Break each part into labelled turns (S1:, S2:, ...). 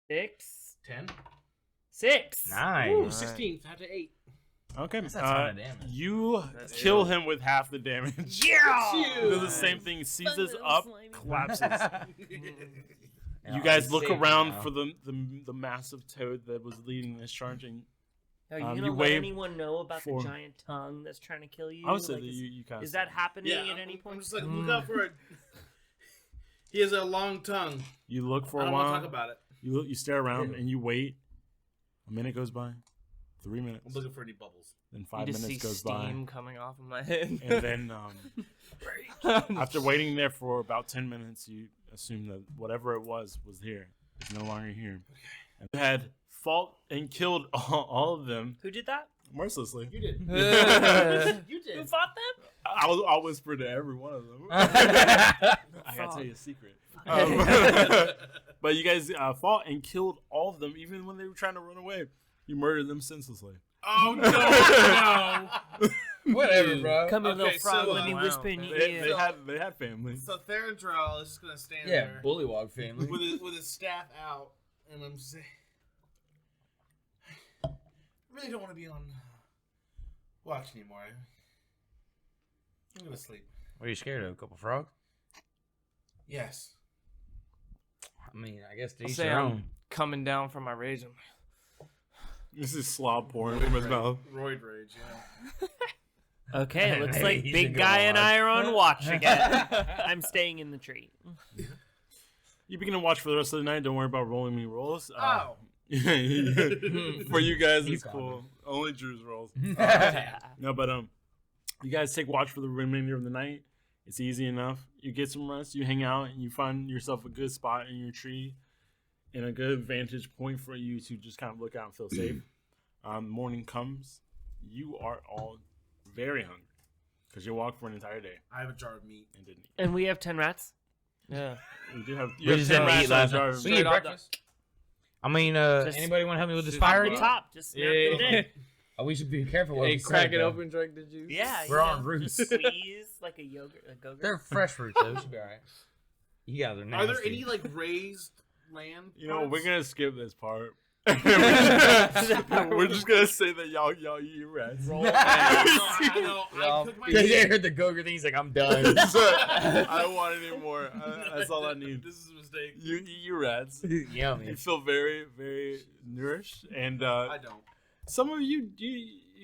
S1: 6.
S2: 10.
S1: 6.
S3: 9.
S2: Ooh, 16. Had to 8.
S4: Okay.
S3: That's a ton of damage.
S4: You kill him with half the damage.
S1: Yeah!
S4: Does the same thing. Seizes up, collapses.
S3: Yeah,
S4: You guys
S3: it's
S4: look
S3: safe
S4: around
S3: now.
S4: for the massive toad that was leading this charging.
S1: Are you gonna
S4: you
S1: let
S4: wave
S1: anyone know about
S4: for-
S1: the giant tongue that's trying to kill you?
S4: I would say
S1: Like,
S4: that you kind of.
S1: is that happening at any
S2: I'm
S1: point?
S2: just like, look out for it. He has a long tongue.
S4: You look for
S2: I
S4: a
S2: don't want to
S4: while.
S2: talk about it.
S4: You look. You stare around and you wait. A minute goes by. 3 minutes.
S2: I'm looking for any bubbles.
S4: Then
S5: You
S4: 5
S5: just see
S4: minutes goes by.
S5: steam coming off of my head.
S4: And then after waiting there for about 10 minutes, you assume that whatever it was here. It's no longer here. And you had fought and killed all of them
S1: Who did that?
S4: mercilessly.
S2: You did.
S1: You did. Who fought them?
S4: I'll whisper to every one of them. I gotta tell you a secret. But you guys fought and killed all of them, even when they were trying to run away. You murdered them senselessly.
S2: Oh, no.
S3: Whatever, bro.
S1: Come here, little
S2: Okay,
S1: frog.
S2: so,
S1: Let me
S5: wow.
S1: whisper in your
S4: They
S1: ear.
S4: had families.
S2: So Therendrell is just going to stand
S3: Yeah,
S2: there
S3: Bullywog family.
S2: with his staff out. And I'm just saying, I really don't want to be on watch anymore. I'm going to sleep.
S3: What are you scared of? A couple frogs?
S2: Yes.
S3: I mean, I guess to
S5: I'll
S3: each
S5: say
S3: their
S5: I'm
S3: own.
S5: coming down from my rage. I'm
S4: This is slob pouring from his mouth.
S2: Roid rage, yeah.
S1: Okay, looks like
S3: He's a
S1: Big
S3: good
S1: Guy and
S3: one.
S1: I are on watch again. I'm staying in the tree.
S4: You begin to watch for the rest of the night. Don't worry about rolling any rolls.
S2: Oh.
S4: For you guys,
S3: You
S4: it's
S3: got
S4: cool. Only Drew's rolls.
S1: Yeah.
S4: No, but you guys take watch for the remainder of the night. It's easy enough. You get some rest. You hang out, and you find yourself a good spot in your tree, and a good vantage point for you to just kind of look out and feel safe. Morning comes. You are all very hungry because you walked for an entire day
S2: I have a jar of meat.
S4: and didn't eat.
S1: And we have 10 rats.
S5: yeah.
S4: You do have.
S3: We
S4: You have
S3: just
S4: 10
S3: didn't
S4: rats
S3: eat
S4: on
S3: last
S4: a jar
S3: night.
S4: of
S3: We
S4: meat.
S3: eat
S5: Straight off
S3: breakfast. I mean,
S1: Just-
S3: anybody want to help me with this
S5: Just
S3: fire?
S1: The
S3: again?
S1: top. Just snap
S5: Yeah.
S1: it in.
S3: Oh, we should be careful. what
S5: Hey,
S3: we
S5: crack
S3: say,
S5: it
S3: though.
S5: open, drink the juice.
S1: Yeah,
S3: We're
S1: you
S3: on
S1: know,
S3: roots.
S1: Just squeeze like a yogurt. A go-gurt.
S3: They're fresh fruits, though. We should be all right. You guys are nasty.
S2: Are there any like raised land?
S4: You know,
S2: parts?
S4: we're gonna skip this part. We're just gonna say that y'all eat rats.
S2: No, I know. I cook my
S3: They
S2: meat.
S3: heard the Goger thing. He's like, I'm done.
S4: I don't want any more. That's all I need.
S2: This is a mistake.
S4: You eat your rats. You
S3: Yummy.
S4: feel very, very nourished, and
S2: I don't.
S4: some of you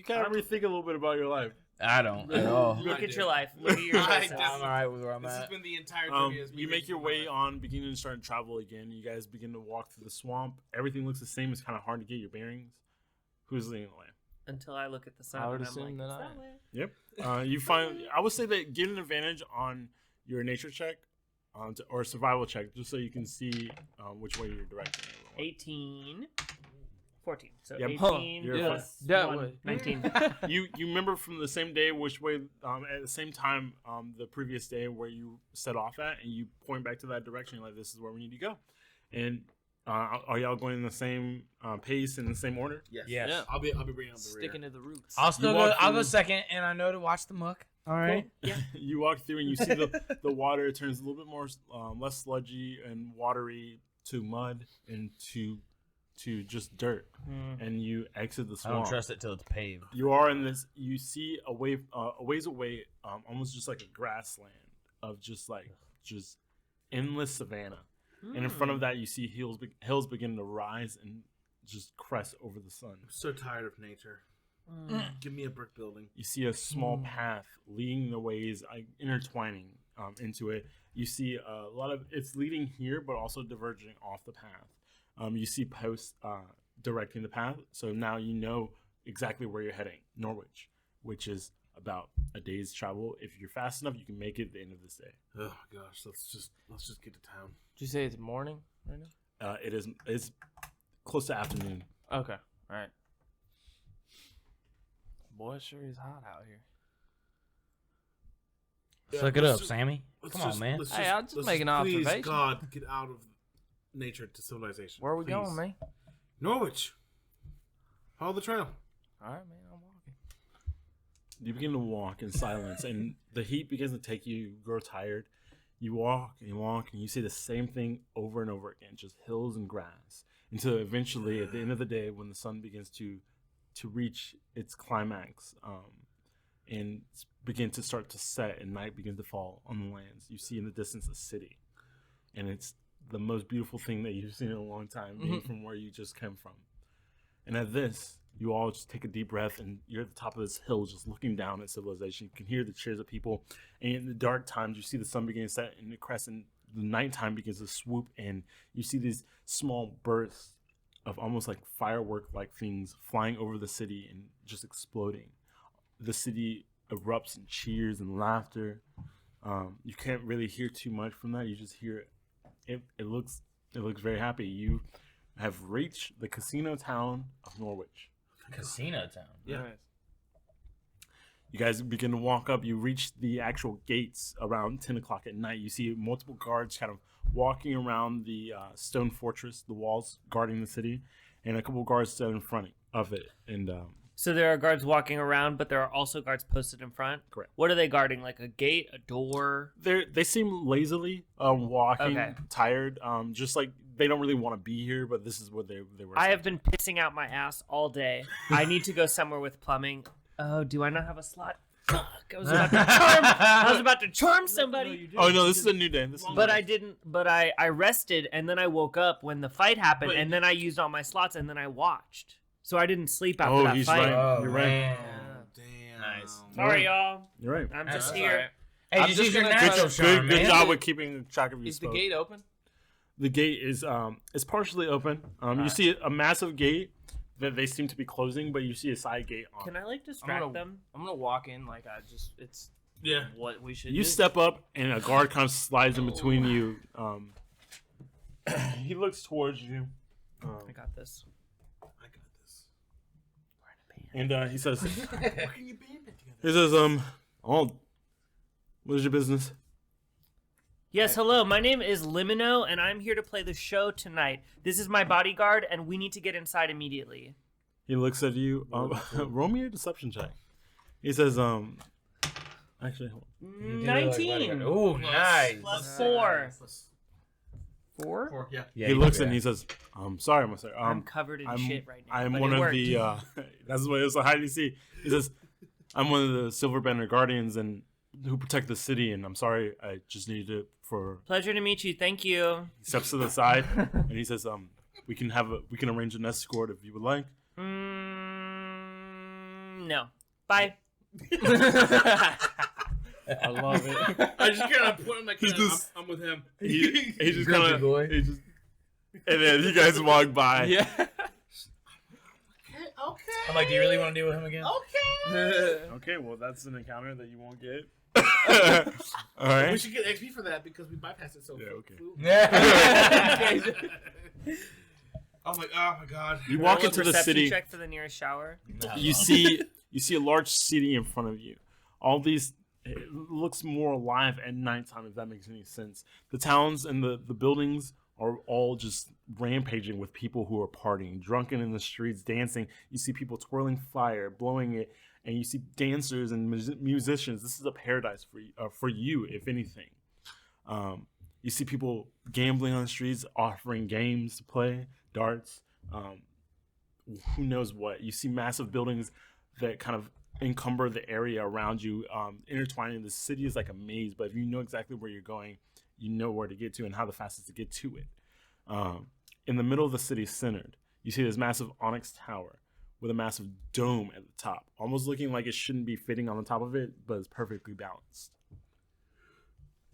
S4: kind of rethink a little bit about your life.
S3: I don't at all.
S1: Look
S2: I
S1: at
S2: do.
S1: your life. Look at your
S2: I
S1: choices.
S2: do.
S3: I'm all right with where I'm
S2: This has
S3: at.
S2: been the entire trivia. is me
S4: You make your
S2: rethinking
S4: way
S2: my life.
S4: on, beginning to start to travel again. You guys begin to walk through the swamp. Everything looks the same. It's kind of hard to get your bearings. Who's leading the way?
S1: Until I look at the sun.
S5: I would
S1: and I'm
S5: assume
S1: like,
S5: that
S1: "It's
S5: I-
S1: that way."
S4: Yep. You find. I would say that get an advantage on your nature check, or survival check, just so you can see which way you're directing. everyone.
S1: 18. 14. So
S4: Yep.
S1: 18
S4: You're
S1: plus
S5: that
S1: 1,
S5: way.
S1: 19.
S4: You remember from the same day which way at the same time the previous day where you set off at, and you point back to that direction. You're like, this is where we need to go. And are y'all going in the same pace in the same order?
S2: Yes.
S3: Yes.
S5: Yeah.
S2: I'll be bringing up the
S5: Sticking
S2: rear.
S5: to the roots.
S3: I'll still go.
S4: walk
S3: I'll go
S4: through-
S3: second, and I know to watch the muck. All right.
S1: Yeah.
S4: You walk through and you see the water. It turns a little bit more less sludgy and watery to mud and to just dirt, and you exit the
S3: I
S4: swamp.
S3: don't trust it till it's paved.
S4: You are in this. You see a ways away, almost just like a grassland of just endless savanna. And in front of that, you see hills begin to rise and just crest over the sun.
S2: I'm so tired of nature. Give me a brick building.
S4: You see a small path leading the ways, intertwining into it. You see a lot of it's leading here, but also diverging off the path. You see posts directing the path, so now you know exactly where you're heading. Norwich, which is about a day's travel. If you're fast enough, you can make it at the end of this day.
S2: Oh gosh, let's just get to town.
S5: Did you say it's morning right now?
S4: It's close to afternoon.
S5: Okay. All right. Boy, it sure is hot out here.
S3: Suck it up, Sammy.
S2: Let's
S3: Come on,
S2: just-
S3: man.
S2: let's
S5: Hey, I'll just
S2: let's
S5: make an
S2: please,
S5: observation.
S2: God, get out of nature to civilization.
S5: Where are we
S2: please.
S5: going, man?
S2: Norwich. Follow the trail.
S5: All right, man. I'm walking.
S4: You begin to walk in silence, and the heat begins to take you. You grow tired. You walk and you see the same thing over and over again, just hills and grass, until eventually, at the end of the day, when the sun begins to reach its climax, and begin to start to set, and night begins to fall on the lands, you see in the distance a city, and it's the most beautiful thing that you've seen in a long time, being from where you just came from. And at this, you all just take a deep breath, and you're at the top of this hill, just looking down at civilization. You can hear the cheers of people, and in the dark times, you see the sun begin to set in the crescent. The nighttime begins to swoop in. You see these small bursts of almost like firework-like things flying over the city and just exploding. The city erupts in cheers and laughter. You can't really hear too much from that. You just hear it. It looks very happy. You have reached the casino town of Norwich.
S3: Casino town.
S2: Yeah.
S5: Nice.
S4: You guys begin to walk up. You reach the actual gates around 10 o'clock at night. You see multiple guards kind of walking around the stone fortress, the walls guarding the city, and a couple guards stood in front of it. And
S1: So there are guards walking around, but there are also guards posted in front?
S4: Correct.
S1: What are they guarding? Like a gate, a door?
S4: they seem lazily walking,
S1: Okay.
S4: tired, just like they don't really want to be here, but this is what they were.
S1: I have been pissing out my ass all day. I need to go somewhere with plumbing. Oh, do I not have a slot? Fuck! I was about to charm somebody.
S4: Oh no, this is a new day. This is
S1: But I didn't. But I rested, and then I woke up when the fight happened, and then I used all my slots, and then I watched. So I didn't sleep after that
S4: he's
S1: fight.
S4: right.
S3: Oh,
S4: You're right.
S3: man.
S2: Damn.
S3: Nice.
S1: Sorry, y'all.
S4: You're right.
S1: I'm
S3: That's
S1: just
S3: all
S1: here.
S3: right. Hey,
S2: I'm
S3: just
S2: just
S3: use your
S2: gonna-
S3: natural charm,
S4: Good
S3: man.
S4: job with keeping track of your
S2: Is the
S4: spells.
S2: gate open?
S4: The gate is partially open. You
S2: Alright.
S4: see a massive gate that they seem to be closing, but you see a side gate on.
S1: Can I like distract
S5: gonna-
S1: them?
S5: I'm gonna walk in like it's
S2: Yeah.
S5: what we should
S4: You
S5: do.
S4: step up, and a guard kind of slides in between you. He looks towards you,
S1: I got this.
S2: I got this.
S4: and he says,
S2: Why can you band it together?
S4: "He says, oh, what is your business?"
S1: Yes, hello. My name is Limino, and I'm here to play the show tonight. This is my bodyguard, and we need to get inside immediately.
S4: He looks at you. Roll me a deception check. He says, actually, hold on.
S1: 19.
S3: Ooh, nice.
S1: Plus 4.
S2: Plus
S1: 4?
S2: 4, yeah.
S3: Yeah,
S4: he
S3: you
S4: looks
S3: do
S4: and
S3: that.
S4: he says, sorry, Mr.
S1: I'm covered in shit right now.
S4: I'm
S1: but
S4: one
S1: it
S4: of
S1: worked.
S4: the, that's what it's a hide and seek. He says, I'm one of the Silver Banner Guardians and who protect the city, and I'm sorry, I just needed it for,
S1: Pleasure to meet you. Thank you.
S4: he steps to the side, and he says, we can arrange an escort if you would like.
S1: No. Bye.
S5: I love it.
S2: I just kind of put him like,
S4: He's just-
S2: I'm with him.
S4: He just
S3: Grumpy
S4: kind of,
S3: boy.
S4: and then you guys walk by.
S5: Yeah.
S2: Okay.
S3: I'm like, do you really want to deal with him again?
S2: Okay.
S4: Okay, well, that's an encounter that you won't get. All
S2: We
S4: right.
S2: should get XP for that because we bypassed it so
S4: Yeah, okay.
S2: fluently. I'm like, oh my god.
S4: You walk
S1: Roll a
S4: into the
S1: perception
S4: city.
S1: check for the nearest shower.
S4: You see a large city in front of you. All these, it looks more alive at nighttime, if that makes any sense. The towns and the buildings are all just rampaging with people who are partying, drunken in the streets, dancing. You see people twirling fire, blowing it, and you see dancers and musicians. This is a paradise for you, if anything. You see people gambling on the streets, offering games to play, darts, who knows what. You see massive buildings that kind of encumber the area around you, intertwining. The city is like a maze, but if you know exactly where you're going, you know where to get to and how the fastest to get to it. In the middle of the city, centered, you see this massive onyx tower with a massive dome at the top, almost looking like it shouldn't be fitting on the top of it, but it's perfectly balanced.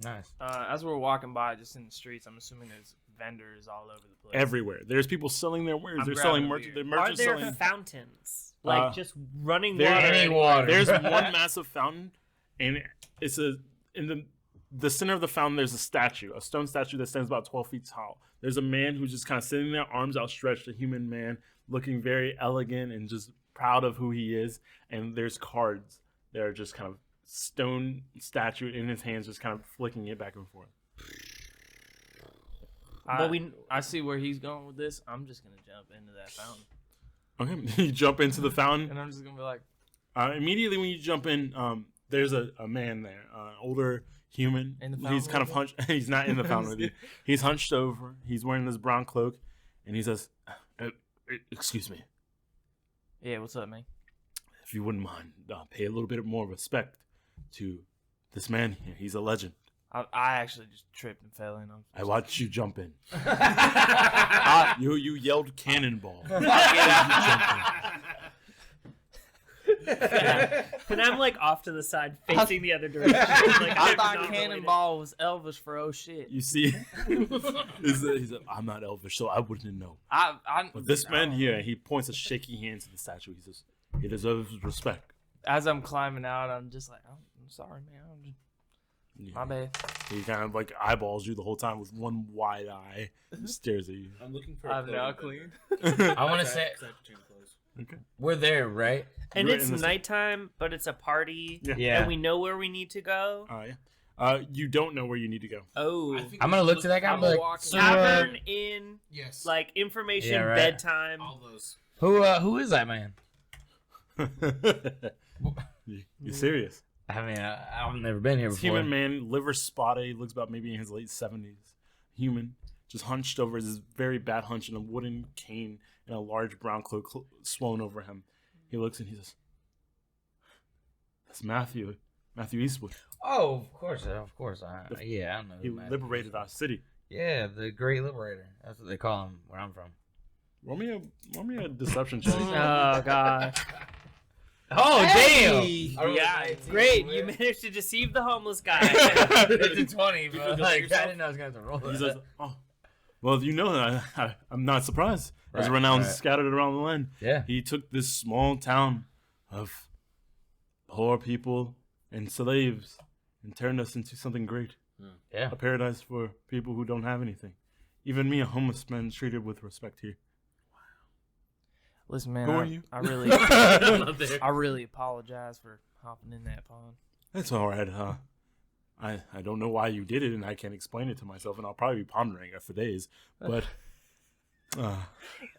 S3: Nice.
S5: As we're walking by, just in the streets, I'm assuming there's vendors all over the place.
S4: Everywhere, there's people selling their wares.
S5: I'm
S4: They're
S5: grabbing
S4: selling
S5: a
S4: merch.
S5: beer.
S4: The
S1: Are
S4: merchants
S1: there
S4: selling.
S1: fountains? Like just running
S4: there-
S1: water?
S3: Any water.
S4: There's one massive fountain, and it's in the center of the fountain. There's a stone statue that stands about 12 feet tall. There's a man who's just kind of sitting there, arms outstretched, a human man, looking very elegant and just proud of who he is. And there's cards that are just kind of stone statue in his hands, just kind of flicking it back and forth.
S5: I see where he's going with this. I'm just gonna jump into that fountain,
S4: Okay, you jump into the fountain.
S5: and I'm just gonna be like,
S4: Immediately when you jump in, there's a man there, older human.
S5: In the
S4: He's
S5: fountain
S4: kind of
S5: with
S4: hunched. He's not in the fountain with you. He's hunched over. He's wearing this brown cloak, and he says, "Excuse me,
S5: Yeah, what's up, man?
S4: if you wouldn't mind, pay a little bit more respect to this man here. He's a legend.
S5: I actually just tripped and fell in.
S4: I watched you jump in. You yelled cannonball.
S1: And I'm like off to the side, facing the other direction. Like,
S5: I
S1: I'm
S5: thought
S1: not
S5: Cannonball was Elvis for oh shit.
S4: You see, he's like, I'm not elvish, so I wouldn't know. But this man here, he points a shaky hand to the statue. He says, he deserves respect.
S5: As I'm climbing out, I'm just like, I'm sorry, man. My bad.
S4: He kind of like eyeballs you the whole time with one wide eye. He stares at you.
S2: I'm looking for.
S5: I'm now clean.
S3: I want to say
S4: Okay.
S3: we're there, right?
S1: And
S4: You're
S1: it's
S4: in the-
S1: nighttime, but it's a party.
S4: Yeah.
S1: And we know where we need to go.
S4: Yeah. You don't know where you need to go.
S1: Oh.
S3: I'm gonna look to that guy.
S2: I'm
S3: and be
S2: gonna
S3: like,
S2: walk
S3: "Sir,
S1: Tavern, inn,
S2: Yes.
S1: like information,
S3: Yeah, right.
S1: bedtime.
S2: all those.
S3: who is that man?"
S4: You serious?
S3: I mean, I've never been here
S4: This
S3: before.
S4: human man, liver spotted. He looks about maybe in his late 70s. Human, just hunched over this very bad hunch in a wooden cane and a large brown cloak swollen over him. He looks and he says, "That's Matthew Eastwood.
S3: Oh, of course. Yeah, I know.
S4: He
S3: who Matt
S4: liberated
S3: is.
S4: our city."
S3: Yeah, the Great Liberator. That's what they call him where I'm from.
S4: Roll me a deception check.
S1: Oh, God.
S3: Oh,
S5: Hey!
S3: damn!
S1: Yeah, great. You managed to deceive the homeless guy.
S3: It's a 20,
S2: feel
S3: but
S2: good
S3: like,
S2: about
S3: I didn't know I was going to have to roll
S4: He
S3: that.
S4: says, "Oh, well, you know, I'm not surprised. As
S3: Right,
S4: renown
S3: right.
S4: scattered around the land,
S3: Yeah.
S4: he took this small town of poor people and slaves and turned us into something great.
S3: Yeah.
S4: A paradise for people who don't have anything. Even me, a homeless man, treated with respect here."
S5: Listen, man,
S4: Who are you?
S5: I really,
S3: Not there.
S5: I really apologize for hopping in that pond.
S4: That's all right. I don't know why you did it, and I can't explain it to myself, and I'll probably be pondering it for days. But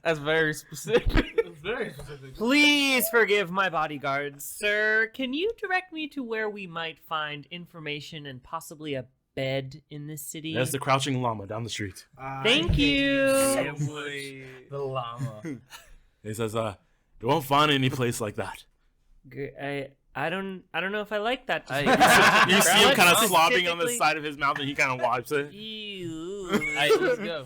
S5: That's very specific.
S2: Very specific.
S1: Please forgive my bodyguards. Sir, can you direct me to where we might find information and possibly a bed in this city?
S4: there's the crouching llama down the street.
S1: Thank you.
S3: The llama.
S4: He says, "You won't find any place like that."
S1: I don't know if I like that.
S5: Hey,
S4: You see him kind of
S1: Specifically-
S4: slobbing on the side of his mouth, and he kind of wipes it.
S1: Ew.
S5: Hey, let's go.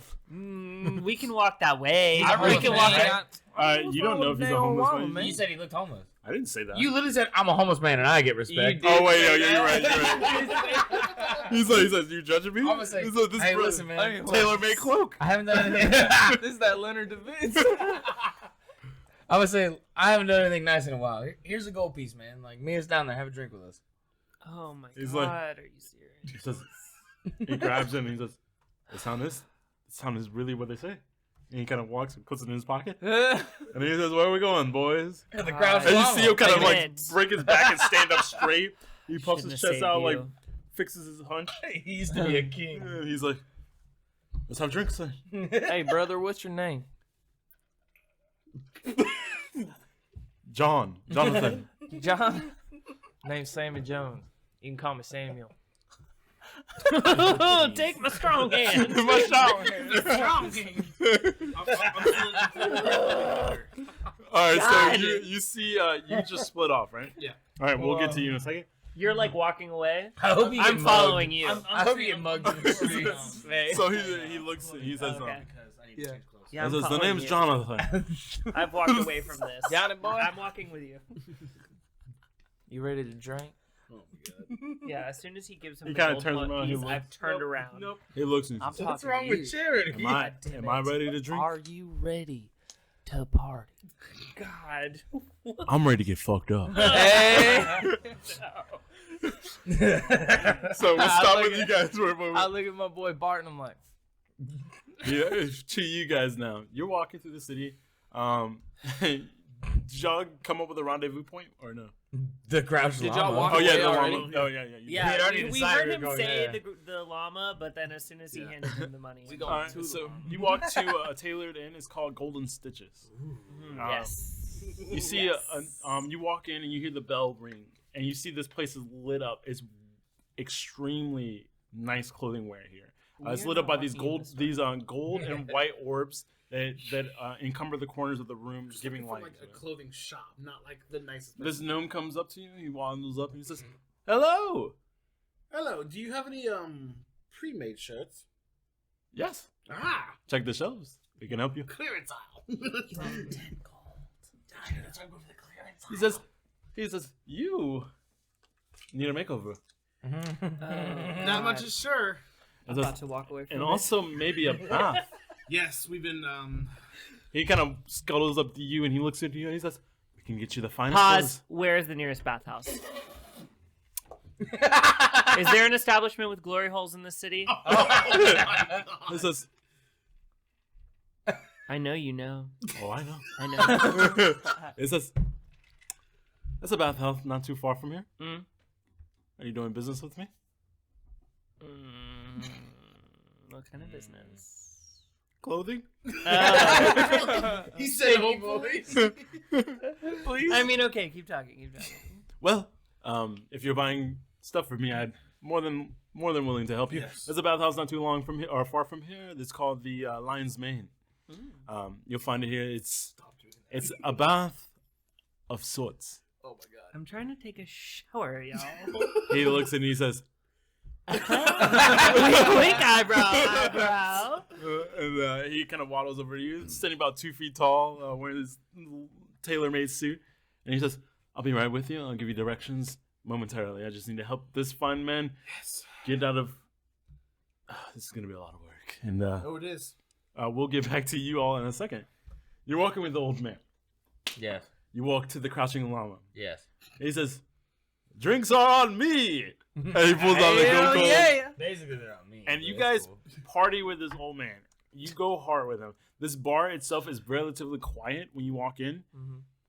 S1: We can walk that way.
S3: I
S1: We
S3: really
S1: can walk
S3: can't.
S1: it.
S4: You don't know if he's a homeless man.
S3: You said he looked homeless.
S4: I didn't say that.
S3: You literally said, "I'm a homeless man and I get respect."
S5: You
S4: Oh wait,
S5: say
S4: you're right.
S5: that.
S4: You're right. He says, "You judging me?"
S3: I'm gonna say,
S4: He's like, this
S3: "Hey,
S4: bro-
S3: listen, man.
S4: tailor-made cloak."
S3: I haven't done anything."
S5: This is that Leonard Da Vinci.
S3: I would say, I haven't done anything nice in a while. Here's a gold piece, man. Like, meet us down there. Have a drink with us.
S1: Oh my
S4: He's
S1: god,
S4: like-
S1: are you serious?
S4: He says, he grabs him and he says, "The sound is really what they say." And he kind of walks and puts it in his pocket. And he says, "Where are we going, boys?"
S3: The
S1: crowd's
S4: And you
S3: llama.
S4: see him kind of like
S1: Admit.
S4: break his back and stand up straight. He puffs
S1: Shouldn't
S4: his
S1: have
S4: chest
S1: saved
S4: out, like
S1: you.
S4: fixes his hunch.
S3: He used to be a king.
S4: And he's like, "Let's have drinks then."
S5: Hey, brother, what's your name?
S4: Jonathan.
S5: John. Name's Sammy Jones. You can call me Samuel.
S1: Take my strong hand.
S4: My shower.
S1: Strong hand.
S4: All right,
S1: God.
S4: so you see, you just split off, right?
S2: Yeah.
S4: All right, we'll get to you in a second.
S1: You're like walking away.
S3: I hope you
S1: I'm
S3: get
S1: following
S3: mugged.
S1: you.
S3: I hope you get mugged in the streets.
S4: So he looks, he says,
S1: Okay.
S2: Because I need to change clothes.
S1: Yeah, I'm
S4: he says, "The
S1: following
S4: name's
S1: you.
S4: Jonathan."
S1: I've walked away from this.
S5: Got it, boy?
S1: I'm walking with you.
S5: You ready to drink?
S2: Oh my god.
S1: Yeah, as soon as he gives him
S4: He
S1: the
S4: kinda
S1: gold
S4: turns
S1: one
S4: around, he
S1: piece,
S4: looks-
S1: I've turned around.
S2: Nope.
S4: He looks and he
S5: I'm
S4: says,
S5: talking to you.
S2: charity?
S4: am I ready to drink?
S5: Are you ready to party?
S1: God.
S4: I'm ready to get fucked up.
S5: Hey!
S4: So we'll
S5: I
S4: stop
S5: look
S4: with
S5: at-
S4: you guys.
S5: I look at my boy Bart and I'm like,
S4: Yeah, to you guys now. You're walking through the city. Did y'all come up with a rendezvous point or no?
S3: The crouch
S5: Did
S3: llama.
S5: y'all walk
S4: Oh yeah,
S5: away
S4: the
S5: already?
S4: llama. Oh yeah. You
S1: Yeah,
S3: had already
S1: we
S3: decided
S1: heard
S3: we
S1: him
S3: were going
S1: say
S3: there.
S1: the llama, but then as soon as he handed him the money,
S5: We
S1: he
S5: go-
S1: went,
S4: All right,
S5: to the
S4: so
S5: llama.
S4: you walk to a tailored inn. It's called Golden Stitches.
S1: yes.
S4: You see, you walk in and you hear the bell ring, and you see this place is lit up. It's extremely nice clothing wear here. It's lit up by these gold and white orbs that encumber the corners of the room,
S2: Just
S4: giving
S2: looking
S4: light.
S2: for, like a clothing shop, not like the nicest.
S4: This gnome comes up to you. He waddles up and he says, "Hello."
S2: Hello. Do you have any pre-made shirts?
S4: Yes.
S2: Ah,
S4: Check the shelves. We can help you.
S2: clearance aisle.
S1: 10 gold.
S4: He says, you need a makeover.
S2: Not much is sure.
S1: I'm about to walk away from
S4: And
S1: it.
S4: also maybe a bath.
S2: Yes, we've been.
S4: He kind of scuttles up to you and he looks at you and he says, we can get you the finest
S1: Pause.
S4: clothes."
S1: Where is the nearest bathhouse? Is there an establishment with glory holes in the city?
S4: He says,
S1: I know you know.
S4: oh, I know.
S1: I know.
S4: It says, that's a bathhouse not too far from here.
S1: Mm.
S4: Are you doing business with me?
S1: What kind of business?
S4: Clothing?
S2: He said, "Oh boys."
S4: Please?
S1: I mean, okay, keep talking.
S4: Well, if you're buying stuff for me, I'd more than willing to help you.
S2: Yes.
S4: There's a bathhouse not too long from here, or far from here. It's called the Lion's Mane. You'll find it here. It's a bath of sorts.
S2: Oh my god.
S1: I'm trying to take a shower, y'all.
S4: He looks and he says,
S1: Wink eyebrow.
S4: and he kind of waddles over to you, standing about 2 feet tall, wearing his tailor-made suit, and he says, "I'll be right with you. I'll give you directions momentarily. I just need to help this fine man get out of. This is gonna be a lot of work, and
S2: Oh, it is.
S4: we'll get back to you all in a second. You're walking with the old man.
S3: Yes.
S4: You walk to the crouching llama.
S3: Yes.
S4: He says, "Drinks are on me." And he pulls out the
S1: Hell
S4: Coke.
S1: yeah.
S3: Basically, they're on me.
S4: And
S3: but
S4: you
S3: that's
S4: guys
S3: cool.
S4: party with this old man. You go hard with him. This bar itself is relatively quiet when you walk in.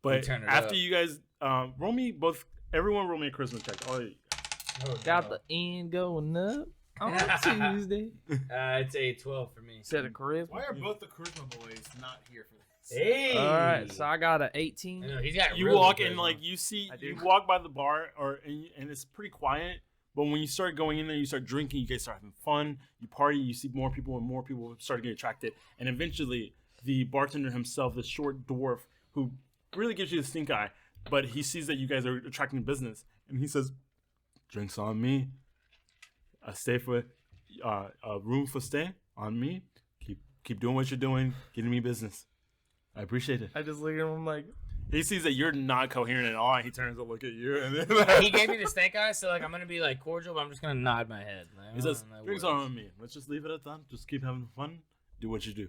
S4: But
S3: turn it
S4: after
S3: up.
S4: you guys everyone roll me a charisma check. Oh,
S5: Got the end going up on Tuesday.
S3: It's a 12 for me.
S5: Set of charisma.
S2: Why are both the charisma boys not here for this?
S3: Hey.
S5: All right, so I got an 18.
S3: I know, he's got
S4: you
S3: real
S4: walk
S3: good
S4: in
S3: charisma.
S4: like you see
S5: I do.
S4: you walk by the bar and it's pretty quiet. But when you start going in there, you start drinking, you guys start having fun, you party, you see more people and more people start getting attracted. And eventually, the bartender himself, the short dwarf, who really gives you the stink eye, but he sees that you guys are attracting business, and he says, "Drinks on me. A room for stay on me. Keep doing what you're doing, getting me business. I appreciate it."
S5: I just look at him, I'm like,
S4: He sees that you're not coherent at all, and he turns to look at you, and then
S3: He gave me the snake eye, so like I'm gonna be like cordial, but I'm just gonna nod my head. Like,
S4: he says,
S3: that
S4: "Drinks
S3: works.
S4: are on me. Let's just leave it at that. Just keep having fun. Do what you do."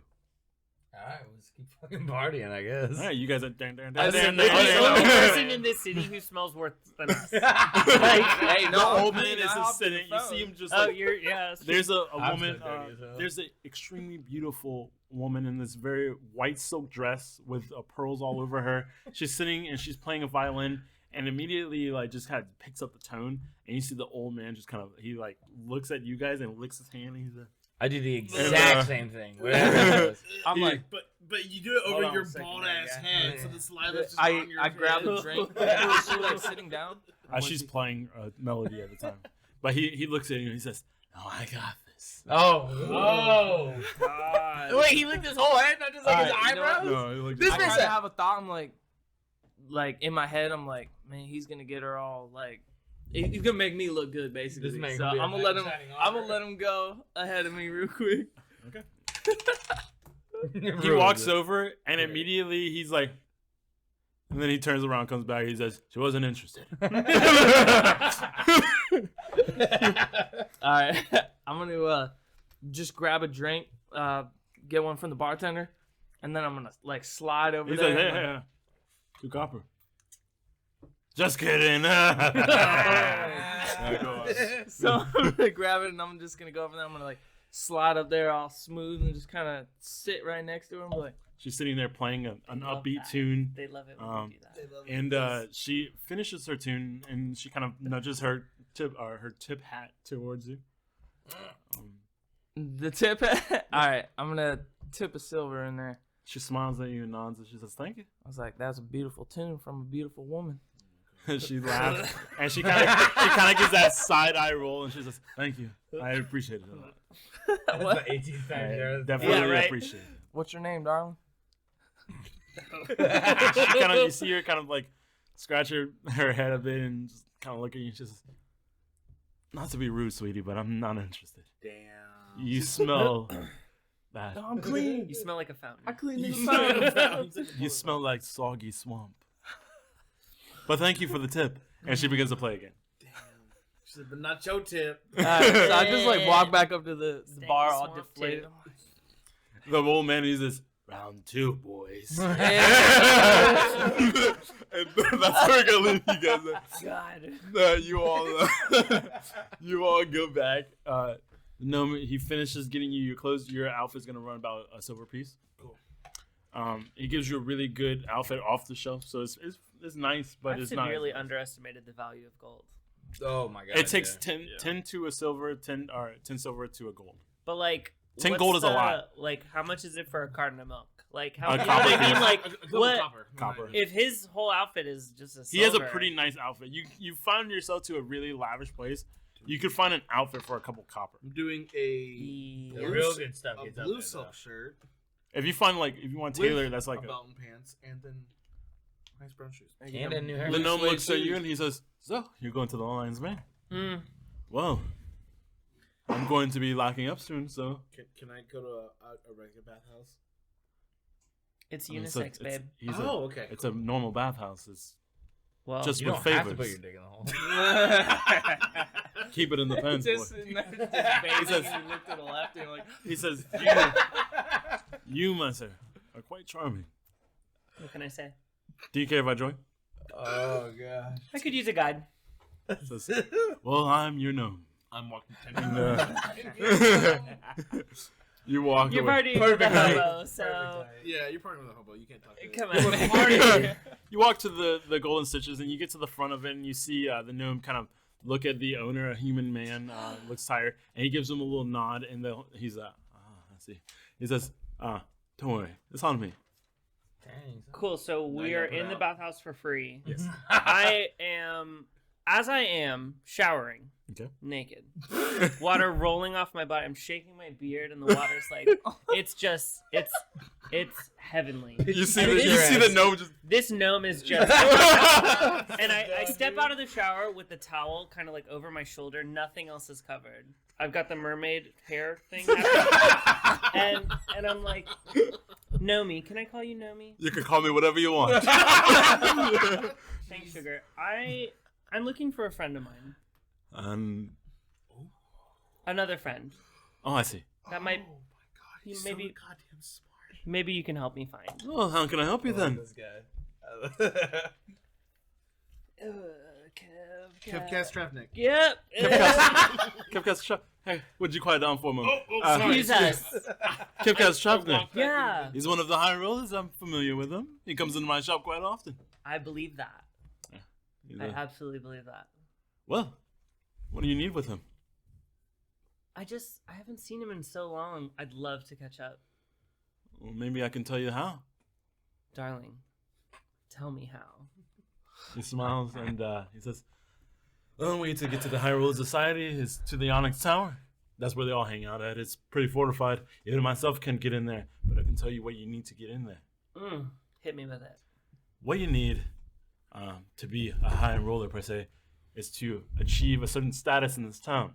S3: All right, let's keep fucking partying, I guess.
S4: All right, you guys are dang.
S1: We're the only person in this city who smells worse than us.
S5: hey,
S4: The old man is just sitting. You see him just
S1: Oh,
S4: like.
S1: you're yeah.
S4: There's a
S3: I'm
S4: woman.
S3: so dirty as hell.
S4: There's an extremely beautiful woman in this very white silk dress with pearls all over her. She's sitting and she's playing a violin, and immediately like just kind of picks up the tone. And you see the old man just kind of he like looks at you guys and licks his hand. And he's like,
S3: I do the exact same thing. Whatever it was.
S5: I'm like,
S2: But you do it
S5: Hold
S2: over
S5: on
S2: your
S5: a second,
S2: bald
S5: man,
S2: ass
S5: guy.
S2: head,
S3: Yeah.
S2: so the saliva's just
S5: I
S2: on your
S5: grab
S2: head.
S5: the drink. Is she like sitting down?
S4: she's playing a melody at the time. But he looks at you and he says, "Oh, I got this."
S3: Oh.
S1: God.
S3: Wait, he licked his whole head, not just like his
S5: Alright, you know what?
S3: eyebrows?
S4: No, he looked
S3: This
S4: at
S5: I
S3: man
S4: you.
S5: kind
S3: said-
S5: of have a thought. I'm like in my head, I'm like, man, he's gonna get her all like, he's gonna make me look good, basically.
S3: This man
S5: So
S3: gonna be a
S5: I'm gonna let him.
S3: shining
S5: I'm
S3: armor.
S5: gonna let him go ahead of me real quick.
S4: He walks over and immediately he's like, and then he turns around, comes back, he says, "She wasn't interested."
S5: All right, I'm gonna just grab a drink, get one from the bartender, and then I'm gonna like slide over
S4: He's
S5: there.
S4: like, "Hey,
S5: and,
S4: hey, hey, 2 copper." Just kidding.
S5: So I'm gonna grab it and I'm just gonna go over there. I'm gonna like slide up there all smooth and just kind of sit right next to her and be like,
S4: She's sitting there playing an
S1: love
S4: upbeat
S1: that.
S4: tune,
S1: They love it when you do that.
S4: and she finishes her tune, and she kind of nudges her tip hat towards you.
S5: the tip. All right, I'm gonna tip a silver in there.
S4: She smiles at you and nods, and she says, "Thank you."
S5: I was like, that's a beautiful tune from a beautiful woman.
S4: And she laughs, and she kind of gives that side eye roll, and she says, "Thank you, I appreciate it a lot.
S3: That's the 18th time
S4: I
S3: there.
S4: definitely
S1: right.
S4: appreciate it."
S5: What's your name, darling?
S4: You see her kind of like scratch her head a bit and just kind of look at you. And she says, "Not to be rude, sweetie, but I'm not interested.
S2: Damn.
S4: You smell bad.
S5: I'm clean.
S1: You smell like a fountain.
S5: I clean
S4: You
S5: the
S4: smell, you smell like soggy swamp. But thank you for the tip." And she begins to play again.
S2: Damn. She said, but not your tip.
S5: So I just like walk back up to the
S1: Stanky
S5: bar all
S1: swamp
S5: deflated.
S1: too.
S4: The old man uses round 2, boys. And that's where we're gonna leave you guys.
S1: God.
S4: You all go back. No, he finishes getting you your clothes. Your outfit's gonna run about a silver piece.
S2: Cool.
S4: He gives you a really good outfit off the shelf, so it's nice, but
S1: I've
S4: it's not.
S1: severely underestimated the value of gold.
S3: Oh my god.
S4: It takes
S3: yeah.
S4: 10 to a silver, 10 silver to a gold.
S1: But like,
S4: 10
S1: what's
S4: gold is a
S1: the-
S4: lot.
S1: Like, how much is it for a carton of milk? Like, how?
S4: A
S1: You know
S4: copper
S1: what I mean?
S4: piece.
S1: Like,
S2: A double
S1: what?
S4: Copper.
S1: If his whole outfit is just a silver,
S4: He has a pretty nice outfit. You find yourself to a really lavish place. You could find an outfit for a couple copper.
S2: I'm doing a
S3: The real good stuff
S2: a
S3: gets up
S2: blue
S3: there,
S2: silk
S3: though.
S2: shirt,
S4: If you want tailor, that's like
S2: a belt and pants, and then nice brown shoes.
S3: And a new hair.
S4: the gnome looks at you and he says, "So you're going to the Lion's Mane?
S1: Mm.
S4: Well, I'm going to be locking up soon, so."
S2: Can I go to a regular bathhouse?
S1: It's
S4: It's a-
S1: unisex, babe.
S4: he's
S2: Oh, okay.
S4: It's a normal bathhouse. It's
S1: Well,
S4: just
S3: You
S4: with
S3: don't have to
S4: favors.
S3: put your dick in the hole.
S4: Keep it in the pants,
S5: Just
S4: boy.
S5: sitting there, just
S4: He says-
S5: bathing, and you look to the left and you're like,
S4: He says, you, my sir, are quite charming.
S1: what can I say?
S4: Do you care if I join?"
S3: Oh gosh.
S1: I could use a guide.
S4: He says, "Well, I'm your gnome."
S2: I'm walking 10
S4: And, you walk
S1: You're
S4: away.
S1: partying with the
S3: Perfect.
S1: hobo, so
S2: Yeah, you're partnering with a hobo. You can't talk to
S1: come
S2: me.
S1: on.
S4: You walk to the golden stitches and you get to the front of it and you see the gnome kind of look at the owner, a human man, looks tired, and he gives him a little nod and he's I see. He says, "Don't worry, it's on me."
S3: Dang.
S1: Cool. So we
S2: you
S1: are
S2: gotta put
S1: in the
S2: out.
S1: bathhouse for free.
S4: Yes.
S1: I am showering
S4: Okay.
S1: naked, water rolling off my body. I'm shaking my beard, and the water's like it's heavenly.
S4: You see
S1: And
S4: the
S1: this-
S4: gnome just.
S1: This gnome is just. And I step out of the shower with the towel kind of like over my shoulder. Nothing else is covered. I've got the mermaid hair thing happening. and I'm like, Nomi, can I call you Nomi?
S4: You can call me whatever you want.
S1: Thanks, sugar. I'm looking for a friend of mine. Another friend.
S4: Oh, I see.
S1: That might
S2: Oh my god, he's
S1: maybe-
S2: so goddamn smart.
S1: maybe you can help me find.
S4: Oh, how can I help you then?
S3: This guy.
S2: Kev Strapnik.
S1: Yep.
S4: Kipkat's shop. Hey, would you quiet down for a moment?
S2: sorry.
S1: He's us.
S4: Kipkat's Shopnik.
S1: Yeah.
S4: He's one of the high rollers. I'm familiar with him. He comes into my shop quite often.
S1: I believe that.
S4: He's
S1: I
S4: a-
S1: absolutely believe that.
S4: well, what do you need with him?
S1: I haven't seen him in so long. I'd love to catch up.
S4: Well, maybe I can tell you how.
S1: Darling, tell me how.
S4: He smiles and he says, "The only way to get to the High Roller Society is to the Onyx Tower. That's where they all hang out at. It's pretty fortified. Even myself can't get in there, but I can tell you what you need to get in there.
S1: Hit me with it.
S4: What you need to be a high roller, per se, is to achieve a certain status in this town,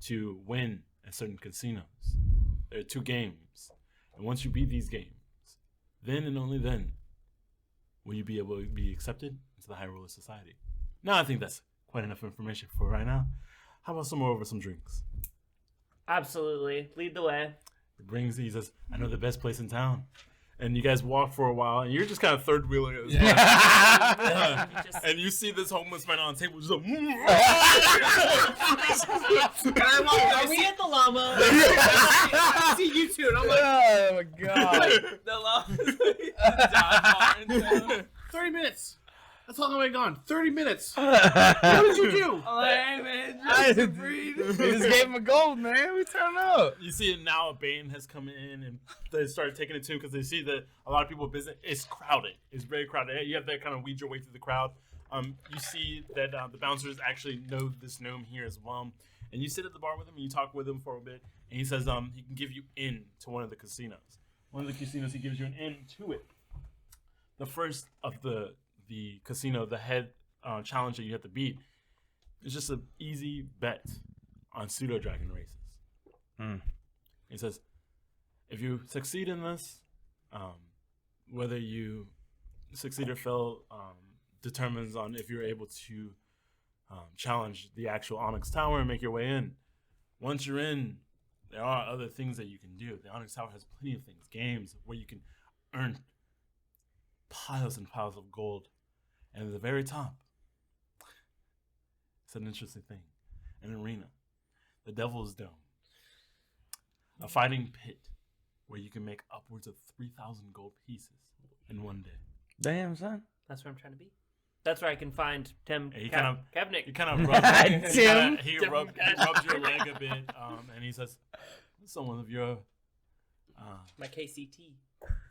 S4: to win at certain casinos. There are 2 games, and once you beat these games, then and only then will you be able to be accepted into the High Roller Society. Now, I think that's quite enough information for right now. How about some more over some drinks?"
S1: Absolutely. Lead the way.
S4: He says, "I know the best place in town." And you guys walk for a while, and you're just kind of third wheeling it. And you see this homeless man on the table just like,
S1: Are we at the llama?
S2: I see you two, and I'm like,
S3: Oh my god.
S5: the love.
S2: 30 minutes. That's how long I've been gone. 30 minutes. What did you do?
S5: I'm like, hey man,
S3: I
S5: just
S3: just
S5: breathe.
S3: gave him a gold, man. We turn up.
S4: You see it now, a Bane has come in, and they start taking it to him because they see that a lot of people business. It's crowded. It's very crowded. You have to kind of weed your way through the crowd. You see that the bouncers actually know this gnome here as well. And you sit at the bar with him and you talk with him for a bit. And he says he can give you in to one of the casinos. One of the casinos, he gives you an in to it. The first of the casino, the head challenge that you have to beat, is just an easy bet on pseudo dragon races. He says, if you succeed in this, whether you succeed or fail determines on if you're able to challenge the actual Onyx Tower and make your way in. Once you're in, there are other things that you can do. The Onyx Tower has plenty of things, games where you can earn piles and piles of gold. And at the very top, it's an interesting thing, an arena, the Devil's Dome, a fighting pit where you can make upwards of 3,000 gold pieces in one day.
S3: Damn, son.
S1: That's where I'm trying to be. That's where I can find Tim
S4: He
S1: Kevnick.
S4: kind of rubs,
S3: Tim.
S4: he rubs your leg a bit, and he says, "Someone of your,
S1: My KCT.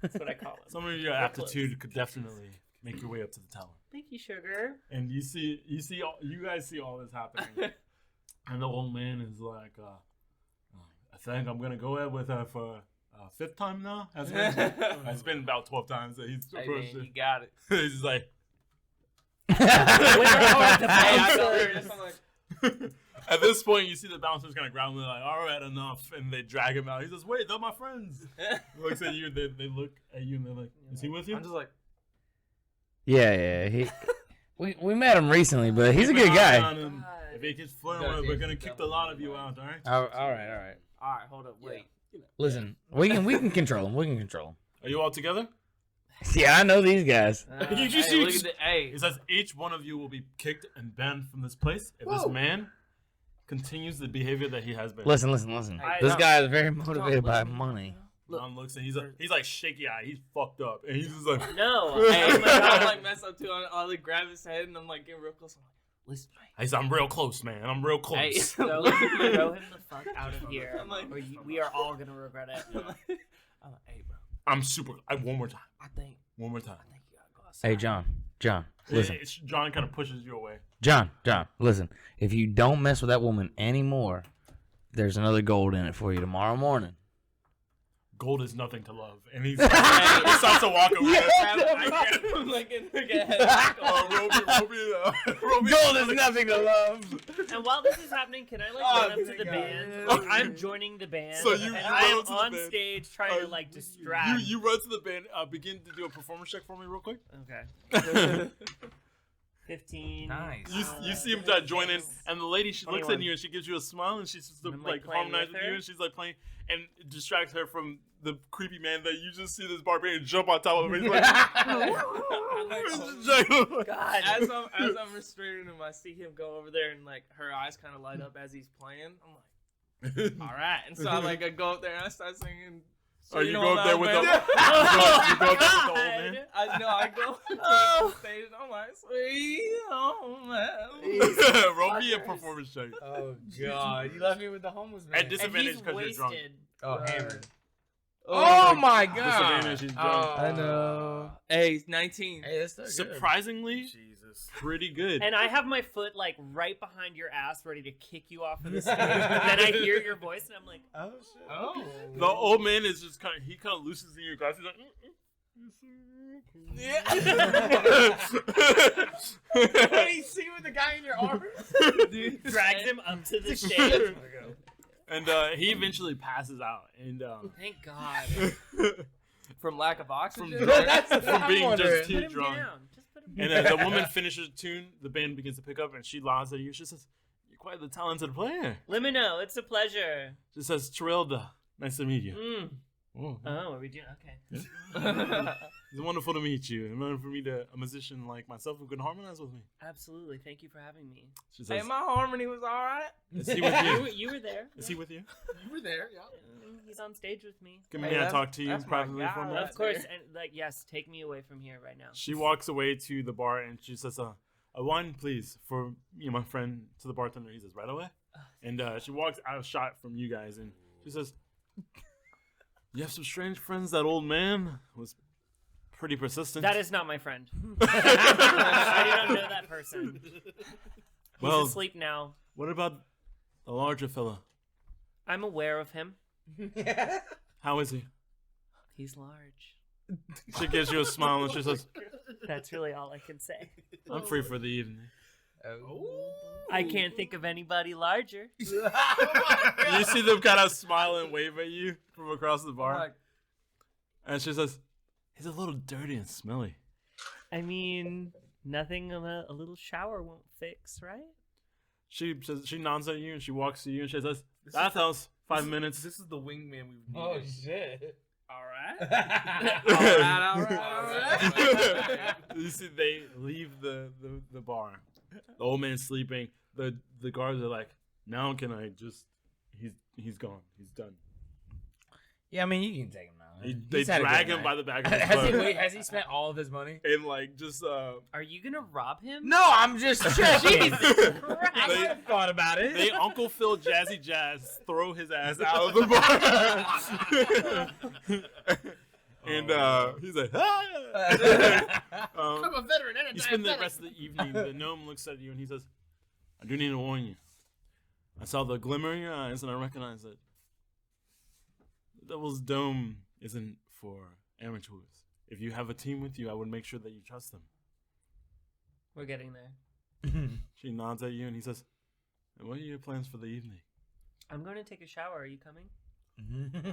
S1: That's what I call it.
S4: some of your aptitude could definitely make your way up to the tower."
S1: Thank you, sugar.
S4: And you guys see all this happening, and the old man is like, "I think I'm gonna go ahead with her for fifth time now." It's been about 12 times that he's
S5: Hey,
S4: approached
S5: man,
S4: it.
S5: you got it.
S4: He's just like. At this point, you see the bouncers kind of ground. They're like, "All right, enough," and they drag him out. He says, "Wait, they're my friends." He looks at you. They look at you, and they're like, "Is he with you?"
S5: I'm just like,
S3: Yeah. We met him recently, but he's a good guy.
S4: If he gets flirting with, we're gonna kick the lot of you out. All right.
S3: All right.
S5: all right, hold up, wait.
S3: Listen, we can control him. We can control him.
S4: Are you all together?
S3: Yeah, I know these guys.
S4: You
S5: Hey,
S4: see-
S5: look at the, hey,
S4: He says each one of you will be kicked and banned from this place if this man continues the behavior that he has been.
S3: Listen.
S5: Hey,
S3: This
S5: John.
S3: guy is very motivated by
S5: listen.
S3: money.
S4: John looks and he's like shaky eye. He's fucked up, and he's just like,
S1: No.
S5: hey, I'm trying to like mess up too. I like grab his head and I'm like getting real close. I'm like, listen,
S4: he says, "I'm real close, man. I'm real close."
S5: hey,
S1: Throw him the fuck out of here,
S5: I'm like-
S1: or we are all gonna regret it.
S5: I'm like, hey, bro,
S4: I'm super. One more time.
S5: I think
S4: One more time.
S5: you gotta go outside.
S3: Hey, John, listen.
S4: John kind of pushes you away.
S3: John, listen. If you don't mess with that woman anymore, there's another gold in it for you tomorrow morning.
S4: Gold is nothing to love, and he starts to walk away.
S5: I'm like,
S4: Roby,
S3: Gold is nothing to love.
S1: And while this is happening, can I run up to the band? I'm joining the band,
S4: So you
S1: and
S4: run
S1: I'm
S4: up to the
S1: on
S4: band.
S1: stage trying to distract.
S4: You run to the band. Begin to do a performance check for me, real quick.
S1: Okay. 15.
S3: Nice.
S4: You see him try to join in, and the lady she looks at
S1: 21.
S4: you and she gives you a smile, and she's just
S1: I'm,
S4: like
S1: playing
S4: harmonizing
S1: with
S4: with you,
S1: her?
S4: and she's like playing, and it distracts her from the creepy man that you just see this barbarian jump on top of him. He's like,
S1: God.
S5: as I'm restraining him, I see him go over there and like her eyes kind of light up as he's playing. I'm like, all right, and so I go up there and I start singing. So
S4: Or you
S5: know
S4: go up there with the
S5: about
S4: you go up there with the old man.
S5: I go to the stage and I'm like, sweet home man.
S4: Roll me a performance check.
S3: Oh God! You left me with the homeless man.
S4: At
S1: And
S4: disadvantage
S1: he's
S4: because you're drunk.
S1: wasted.
S3: Oh, hammered.
S5: Oh,
S3: my God!
S4: Disadvantage, he's drunk.
S5: I know. Hey, he's 19.
S3: Hey, that's still good.
S4: Surprisingly,
S2: Jesus.
S4: pretty good.
S1: And I have my foot right behind your ass, ready to kick you off of the stage. And then I hear your voice, and I'm like,
S3: Oh shit! Oh.
S4: The old man is just kind of loosens in your glasses. He's like,
S5: What do you see with the guy in your arms? Dude,
S1: drags him up to the stage.
S4: and he eventually passes out. And
S1: Thank God.
S5: From lack of oxygen?
S4: from being just
S1: Put
S4: too
S1: him
S4: drunk.
S1: down. Just put him
S4: And the woman finishes the tune. The band begins to pick up, and she laughs at you. She says, "You're quite the talented player."
S1: Limino, it's a pleasure.
S4: She says, "Trilda, nice to meet you."
S1: Mm.
S4: Oh,
S1: Oh, are we doing? Okay.
S4: it's wonderful to meet you. And for me, a musician like myself who can harmonize with me.
S1: Absolutely. Thank you for having me.
S4: She says,
S5: Hey, my harmony was alright.
S4: "Is he with you?
S1: You were there.
S4: Is he with you?
S2: You were there, yeah.
S1: He's on stage with me.
S4: Can
S5: Hey,
S4: I
S5: that's-
S4: talk to you
S5: that's my
S4: privately for a
S5: guy.
S4: minute?"
S1: Of course. And yes, take me away from here right now.
S4: She walks away to the bar and she says, "A wine, please, for my friend." To the bartender, he says, "Right away." And she walks out of shot from you guys, and she says, "You have some strange friends. That old man was pretty persistent.
S1: That is not my friend. I do not know that person. He's
S4: Well,
S1: asleep now.
S4: what about the larger fella?
S1: I'm aware of him.
S4: How is he?
S1: He's large.
S4: She gives you a smile and she says,
S1: That's really all I can say.
S4: I'm free for the evening.
S1: I can't think of anybody larger.
S4: You see them kind of smile and wave at you from across the
S5: I'm
S4: bar.
S5: like,
S4: And she says, he's a little dirty and smelly.
S1: I mean, nothing a little shower won't fix, right?
S4: She says, she nods at you and she walks to you and she says, bathhouse, 5 minutes.
S2: This is the wingman we've needed.
S3: Oh shit.
S5: all right. All right.
S4: You see, they leave the bar. The old man's sleeping. The guards are like, now can I just? He's gone. He's done.
S3: Yeah, I mean, you can take him now.
S4: They
S3: He's had a
S4: drag
S3: good
S4: him
S3: night.
S4: by the back of his
S3: Has he spent all of his money?
S4: and like just
S1: Are you gonna rob him?
S3: No, I'm just checking. I
S4: They-
S3: might have thought about it.
S4: they Uncle Phil Jazzy Jazz throw his ass out of the bar. And he's like, ah!
S2: I'm a veteran and a
S4: You spend the
S2: diabetic.
S4: rest of the evening. The gnome looks at you and he says, I do need to warn you. I saw the glimmer in your eyes and I recognize it. The Devil's Dome isn't for amateurs. If you have a team with you, I would make sure that you trust them.
S1: We're getting there.
S4: She nods at you and he says, and what are your plans for the evening?
S1: I'm going to take a shower. Are you coming?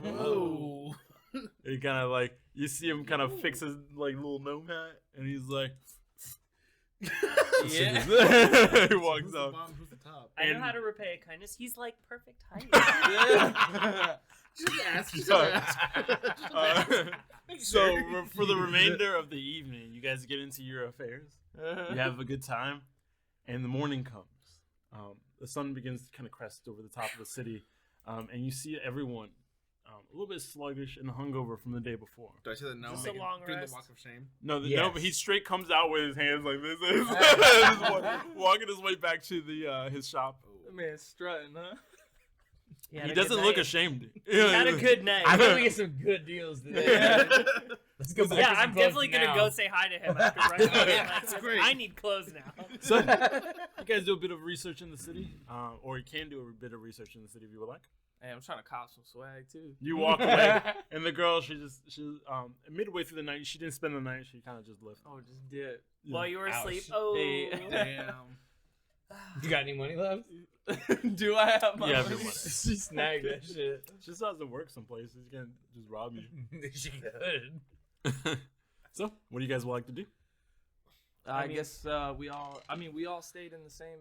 S2: Whoa.
S4: He kind of like, you see him kind of fix his like little gnome hat and he's like,
S5: Yeah.
S4: he walks
S2: Who's the
S4: up.
S2: bottom, who's the top?
S1: I know
S4: And-
S1: how to repay a kindness. He's like perfect height.
S2: Just ask. Just
S4: So-
S2: ask.
S4: So for the remainder of the evening, you guys get into your affairs. You have a good time, and the morning comes. The sun begins to kind of crest over the top of the city, and you see everyone a little bit sluggish and hungover from the day before.
S2: Do I say that no?
S1: Just a long
S2: doing
S1: rest.
S2: the walk of shame.
S4: No,
S3: Yes.
S4: no, but he straight comes out with his hands like this, walking his way back to the his shop.
S5: That man's strutting, huh?
S4: He doesn't look ashamed.
S1: He had a good night.
S3: I'm gonna get some good deals today. Let's go.
S1: Yeah, I'm definitely gonna go say hi to him after breakfast.
S2: That's great.
S1: I need clothes now.
S4: So, you guys do a bit of research in the city, or you can do a bit of research in the city if you would like.
S5: Hey, I'm trying to cop some swag too.
S4: You walk away, and the girl, she midway through the night, she didn't spend the night. She kind of just left.
S5: Oh, just did.
S1: While you were
S3: Ouch.
S1: asleep. Oh.
S5: Hey.
S2: Damn.
S3: You got any money left?
S5: Do I have my
S4: Yeah,
S5: money?
S4: everyone.
S3: She snagged that shit.
S4: She just doesn't work some places. You can just rob you.
S3: She could.
S4: So, what do you guys like to do?
S5: I
S1: mean-
S5: guess we all stayed in the same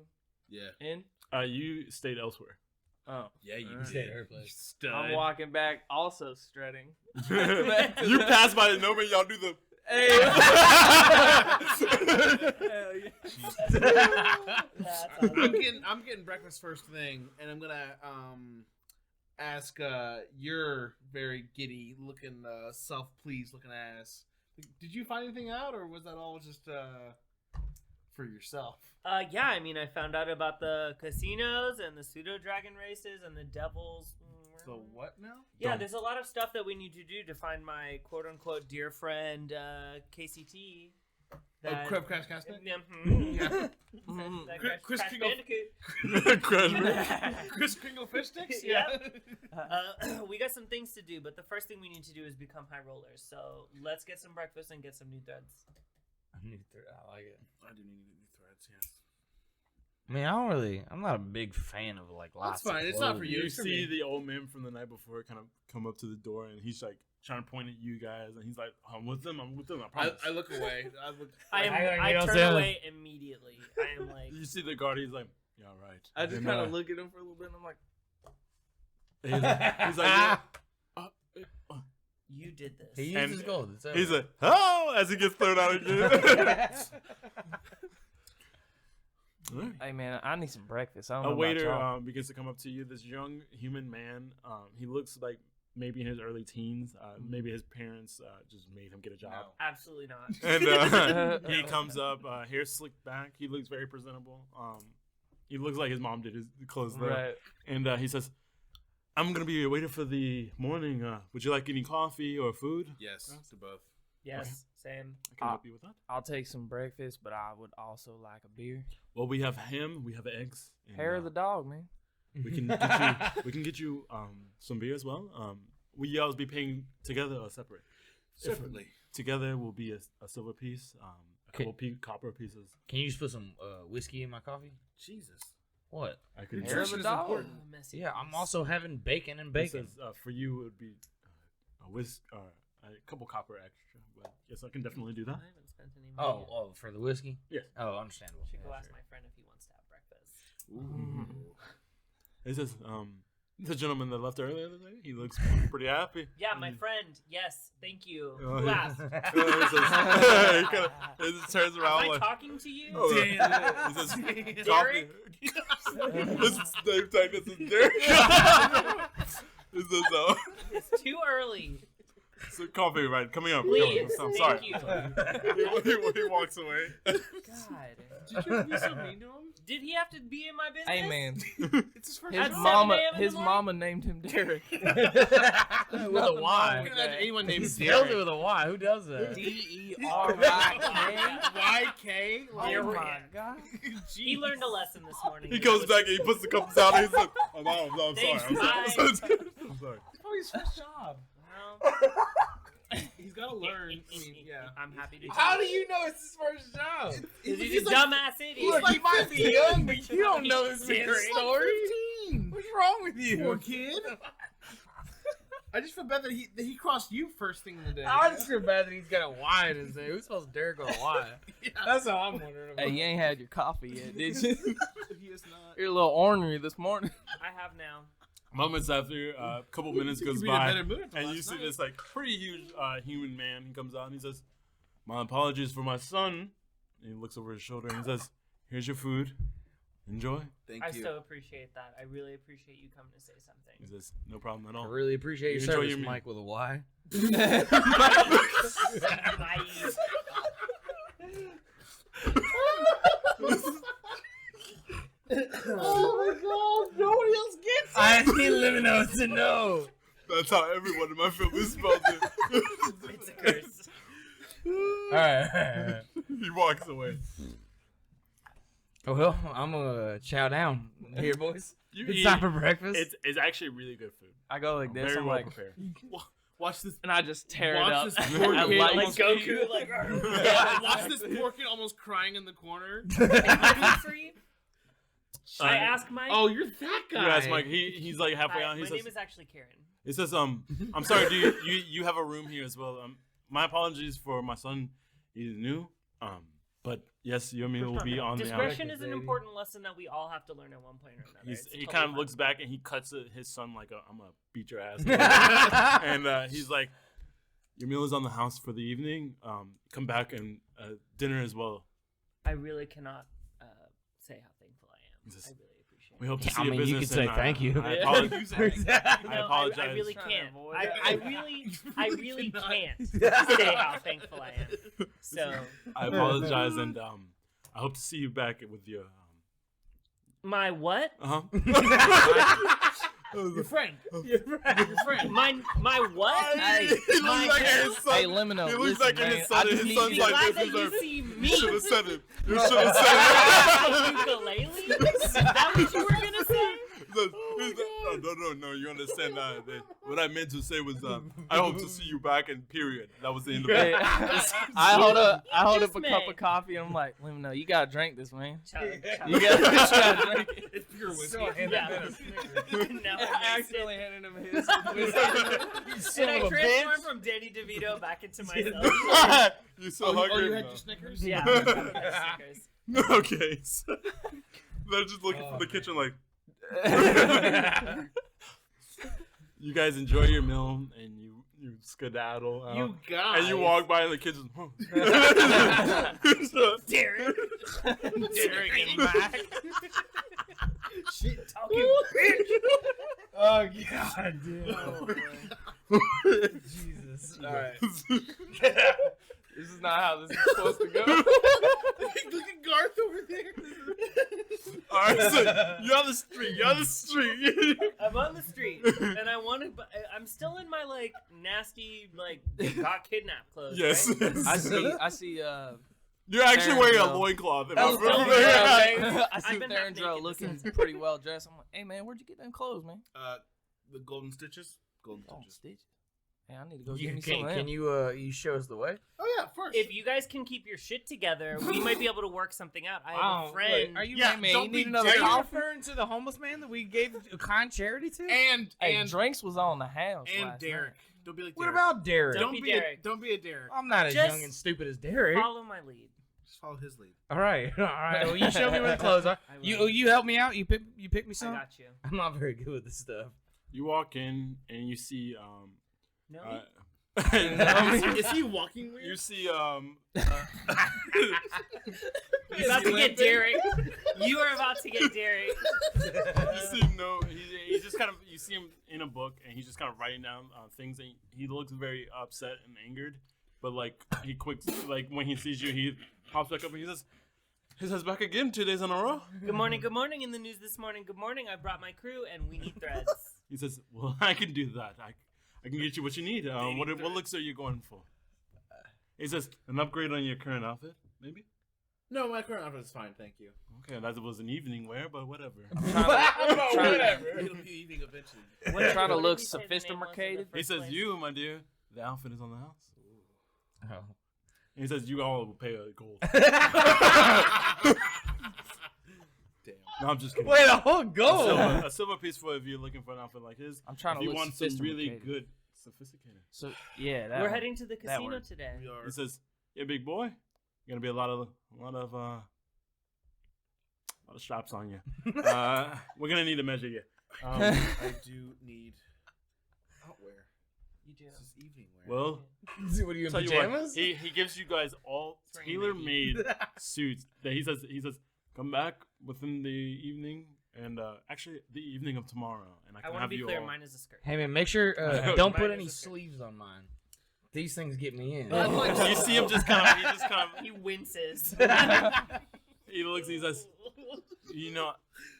S2: Yeah.
S5: inn.
S4: You stayed elsewhere.
S5: Oh,
S2: Yeah, you
S5: Alright.
S3: Stay at her place.
S5: I'm walking back, also strutting.
S4: You pass by the gnome and y'all do the.
S5: Hey. Hell yeah.
S1: That's awesome.
S2: I'm getting breakfast first thing, and I'm gonna ask your very giddy looking, self-pleased looking ass. Did you find anything out, or was that all just for yourself?
S1: Yeah, I mean, I found out about the casinos and the pseudo dragon races and the devils.
S2: So what now?
S1: Yeah,
S4: Don't.
S1: there's a lot of stuff that we need to do to find my quote unquote dear friend KCT. That,
S2: Crab Crash Casket?
S1: Yeah,
S2: Yeah.
S1: that
S2: Chris
S1: Crash
S2: Kringle.
S1: Bandicoot.
S2: Chris Kringle fish sticks?
S1: Yeah. We got some things to do, but the first thing we need to do is become high rollers. So let's get some breakfast and get some new threads.
S3: I like it.
S2: I do need new threads, yes.
S3: I mean, I'm not a big fan of like lots.
S2: That's fine,
S3: Of
S2: it's not for
S3: clothes.
S2: you.
S4: You
S2: It's for
S4: see
S2: me.
S4: the old man from the night before kind of come up to the door, and he's like trying to point at you guys, and he's like, I'm with them, I promise.
S2: I look away.
S1: I
S3: don't
S1: turn
S3: say
S1: away immediately. I am like,
S4: You see the guard, he's like, yeah, right.
S5: I just
S4: And,
S5: kind of look at him for a little bit, and I'm like,
S4: he's like, yeah.
S1: you did this.
S3: He used
S4: And
S3: his gold. It's
S4: He's
S3: over.
S4: like, oh, as he gets thrown out again. Alright.
S5: hey man, I need some breakfast. I don't know
S4: A
S5: about
S4: waiter
S5: y'all.
S4: begins to come up to you. This young human man. He looks like maybe in his early teens. Maybe his parents just made him get a job.
S2: No.
S1: Absolutely not.
S4: And he comes up, hair slicked back. He looks very presentable. He looks like his mom did his clothes though.
S5: Right.
S4: And he says, "I'm gonna be your waiter for the morning. Would you like any coffee or food?"
S2: Yes, to both.
S1: Yes, same.
S4: I can help you with that.
S5: I'll take some breakfast, but I would also like a beer.
S4: Well, we have ham, we have eggs. And,
S5: Hair of the dog, man.
S4: We can get you some beer as well. Will you always be paying together or separate?
S2: Separately.
S4: Together will be a silver piece, a couple copper pieces.
S3: Can you just put some whiskey in my coffee?
S2: Jesus.
S3: What?
S4: I could.
S5: Hair of the
S2: is
S5: dog.
S2: important.
S1: Messy
S3: Yeah, I'm
S1: face.
S3: also having bacon and
S4: It
S3: bacon.
S4: says, for you, it would be a couple copper extra. But yes, I can definitely do
S1: I
S4: that.
S1: haven't spent any money. yet.
S3: Oh, for the whiskey?
S4: Yes.
S3: Oh, understandable.
S1: Should go
S3: Yeah,
S1: ask
S3: sure.
S1: my friend if he wants to have breakfast.
S4: It says, the gentleman that left earlier today, he looks pretty happy.
S1: Yeah, my friend. Yes, thank you.
S4: Oh,
S1: Who
S4: yeah.
S1: asked?
S4: He just turns
S1: Am
S4: around
S1: I
S4: like.
S1: talking to you?
S4: Oh, he says, coffee.
S1: Derek?
S4: This is Dave Tech. This is Derek. This is
S1: It's too early.
S4: so coffee right coming up.
S1: Please,
S4: I'm
S1: thank
S4: sorry.
S1: you.
S4: He walks away.
S1: God.
S2: Did you be so mean to him?
S1: Did he have to be in my business?
S5: Hey, man.
S2: It's his first
S1: At
S5: His
S1: 7
S5: mama,
S1: a.m. in the
S5: his
S1: morning?
S5: mama named him Derek.
S3: With a Y.
S2: I can imagine anyone named
S3: He spells it
S2: Derek.
S3: with a Y. Who does that?
S5: D-E-R-Y-K.
S2: YK?
S5: Oh my god.
S1: He learned a lesson this morning.
S4: He goes back and he puts the cups down and he's like, I'm sorry.
S1: Thanks,
S4: I'm sorry. I'm sorry.
S2: Oh, his first job.
S1: Well,
S2: He's got to learn. I mean, yeah.
S1: I'm happy to.
S3: How do you know it's his first job?
S1: He's a dumbass idiot.
S3: Look, you might be young, but you don't know this
S1: He's
S3: man's story.
S2: 15.
S3: What's wrong with you?
S2: Poor kid. I just feel bad that he crossed you first thing in the day.
S3: I just feel bad that he's got a Y in his name. Who's supposed to Derek with a Y? That's how I'm wondering about.
S5: Hey, you ain't had your coffee yet, did you?
S2: He is not.
S5: You're a little ornery this morning.
S1: I have now.
S4: Moments after, a couple minutes goes
S2: You'd be in a
S4: by,
S2: better mood after
S4: and
S2: last
S4: you see
S2: night.
S4: this like pretty huge human man. He comes out and he says, "My apologies for my son." And he looks over his shoulder and he says, "Here's your food. Enjoy."
S2: Thank
S1: I
S2: you.
S1: so appreciate that. I really appreciate you coming to say
S4: He
S1: something.
S4: says, "No problem at
S3: I
S4: all."
S3: really appreciate your
S4: Enjoy
S3: service,
S4: your meal.
S3: Mike, with a Y.
S1: Naive.
S2: Oh my god, nobody else gets it.
S3: I need Limino to know.
S4: That's how everyone in my family spells it.
S1: It's a curse.
S3: All right.
S4: He walks away.
S3: Oh, well, I'm gonna chow down here, boys.
S4: You
S3: It's
S4: eat.
S3: time for breakfast.
S4: It's actually really good food.
S5: I go like this.
S4: Very
S5: I'm
S4: well
S5: like,
S4: prepared.
S2: Watch this.
S5: and I just tear it
S2: Watch
S5: up.
S2: this
S5: I
S2: poor
S5: like
S2: kid
S1: Like
S2: almost
S1: Goku, like.
S2: Yeah, watch this poor kid almost crying in the corner.
S1: Am I food for you? Should I ask Mike?
S2: Oh, you're that guy.
S4: You ask Mike. He's like halfway
S1: Hi,
S4: on. He
S1: my
S4: says,
S1: name is actually Karen.
S4: "He says, I'm sorry. Do you have a room here as well? My apologies for my son. He's new. But yes, your meal will be on the hour."
S1: Discretion is an important lesson that we all have to learn at one point or another. It's
S4: He
S1: totally
S4: kind of
S1: fine.
S4: looks back and he cuts his son like I'm gonna beat your ass. And he's like, "Your meal is on the house for the evening. Come back and dinner as well."
S1: I really cannot say how thankful I am.
S4: This-
S1: I really appreciate it.
S4: We hope to see
S3: I
S4: your
S3: mean, you
S4: business.
S3: could say
S4: and
S3: thank you.
S4: I
S2: Yeah.
S4: apologize.
S1: No,
S4: I apologize.
S1: I really
S5: Trying to
S1: can't.
S5: avoid
S1: I
S5: that.
S1: really
S2: cannot.
S1: can't say how thankful I am. So,
S4: I apologize, and I hope to see you back with your.
S1: my what?
S2: Your friend.
S1: Your friend. My what?
S5: Hey,
S4: He looks
S1: my
S4: like his son.
S5: Hey, Limino,
S4: He looks
S5: listen,
S4: like
S5: man,
S4: his
S5: I
S4: son.
S5: just
S4: His
S5: need
S4: son's
S5: you-
S4: like
S1: Glad
S4: this.
S1: that
S4: He's
S1: you
S4: like,
S1: see
S4: you
S1: me.
S4: should have said it. You should have said it.
S1: Ukulele? Is that what you were gonna say?
S4: No, you understand that. What I meant to say was, I hope to see you back, and period. That was the end of
S5: Hey,
S4: it.
S5: I hold up
S1: Just
S5: a cup
S1: me.
S5: of coffee and I'm like, Limino, you gotta drink this, man.
S1: Chug, chug.
S5: You gotta drink it.
S2: It's pure whiskey.
S3: So
S1: Yeah. Now
S5: I
S1: I
S5: accidentally handed him his.
S1: And I
S3: of a
S1: transformed
S3: bitch.
S1: from Danny DeVito back into myself.
S4: You're so
S2: Oh,
S4: hungry.
S2: you had your Snickers?
S1: Yeah. Snickers.
S4: Okay. So, they're just looking
S3: Oh,
S4: for the
S3: man.
S4: kitchen like, you guys enjoy your meal and you skedaddle out.
S2: You guys.
S4: and you walk by in the kitchen.
S1: Derek.
S5: Derek and Mac.
S2: Shit.
S1: Talking
S3: Oh God, dude. Jesus. All right.
S5: This is not how this is supposed to go.
S2: Look at Garth over there.
S4: All right, so you're on the street. You're on the street.
S1: I'm on the street, and I want to. I'm still in my like nasty like got kidnapped clothes.
S4: Yes.
S1: Right?
S5: I see.
S4: You're actually wearing a
S5: Theron.
S4: loincloth. If
S1: Oh,
S4: I remember
S1: okay.
S5: I see
S1: I've been half
S5: Theron
S1: naked
S5: looking
S1: this
S5: pretty well dressed. I'm like, hey man, where'd you get them clothes, man?
S2: The golden stitches. Golden
S5: Oh,
S2: stitches.
S5: stitch. Hey, I need to go get me some
S3: Can,
S5: of
S3: can
S5: them.
S3: you show us the way?
S2: Oh yeah, first.
S1: If you guys can keep your shit together, we might be able to work something out. I have a friend.
S3: Wait, are you
S2: Yeah,
S3: man?
S2: don't
S3: You
S2: be
S3: need another
S2: dirty.
S3: coffee? Referring to the homeless man that we gave a kind charity to?
S2: and
S5: Hey, drinks was on the house.
S2: and
S5: last
S2: Derek.
S5: night.
S2: Don't be like
S3: What
S2: Derek.
S3: about Derek?
S1: Don't be Derek.
S2: Don't be a Derek.
S3: I'm not as
S1: Just
S3: young and stupid as Derek.
S1: Follow my lead.
S2: Just follow his lead.
S3: All right. Well, you show me where the clothes are.
S1: I
S3: You
S1: will.
S3: help me out. You pick me
S1: I
S3: some.
S1: got you.
S3: I'm not very good with this stuff.
S4: You walk in and you see
S1: No.
S2: Is he walking weird?
S4: you see
S1: You're about to get Derek. You are about to get Derek.
S4: you see he's just kind of you see him in a book and he's just kind of writing down things and he looks very upset and angered, but like he quicks like when he sees you he pops back up and he says back again 2 days in a row.
S1: Good morning. Good morning. In the news this morning. Good morning. I brought my crew and we need threads.
S4: He says, well, I can do that. I can get you what you need. What looks are you going for? He says, an upgrade on your current outfit, maybe?
S2: No, my current outfit is fine, thank you.
S4: Okay, that was an evening wear, but whatever.
S2: It'll be evening eventually.
S5: We're trying to
S1: What
S5: look
S1: did he say the name was in the
S5: sophisticated.
S4: He
S1: first
S4: says,
S1: place?
S4: you, my dear, the outfit is on the house.
S3: Oh.
S4: And he says, you all will pay a gold.
S2: Damn.
S4: No, I'm just kidding.
S3: Wait, a whole gold.
S4: A silver piece for if you're looking for an outfit like his.
S5: I'm trying
S4: If
S5: to
S4: you
S5: look
S4: want some really
S5: sophisticated.
S4: good, sophisticated.
S5: So yeah, that
S1: We're
S5: one.
S1: heading to the
S5: That
S1: casino
S5: works.
S1: today.
S2: We are.
S4: He says, yeah, big boy, gonna be a lot of straps on you. We're gonna need to measure you.
S2: I do need outwear.
S1: You do.
S2: This is evening wear.
S4: Well,
S3: What are you in
S4: tell you what,
S3: pajamas?
S4: he gives you guys all
S1: Spring
S4: tailor-made suits. That he says come back within the evening and actually the evening of tomorrow, and I
S1: I
S4: can
S1: want to
S4: have
S1: be
S4: you
S1: clear.
S4: all.
S1: Mine is a skirt.
S3: Hey man, make sure
S4: Mine
S3: don't put
S1: is
S3: any
S1: a skirt.
S3: sleeves on mine. These things get me in.
S4: You see him just kind of
S1: He winces.
S4: he looks and he says, you know,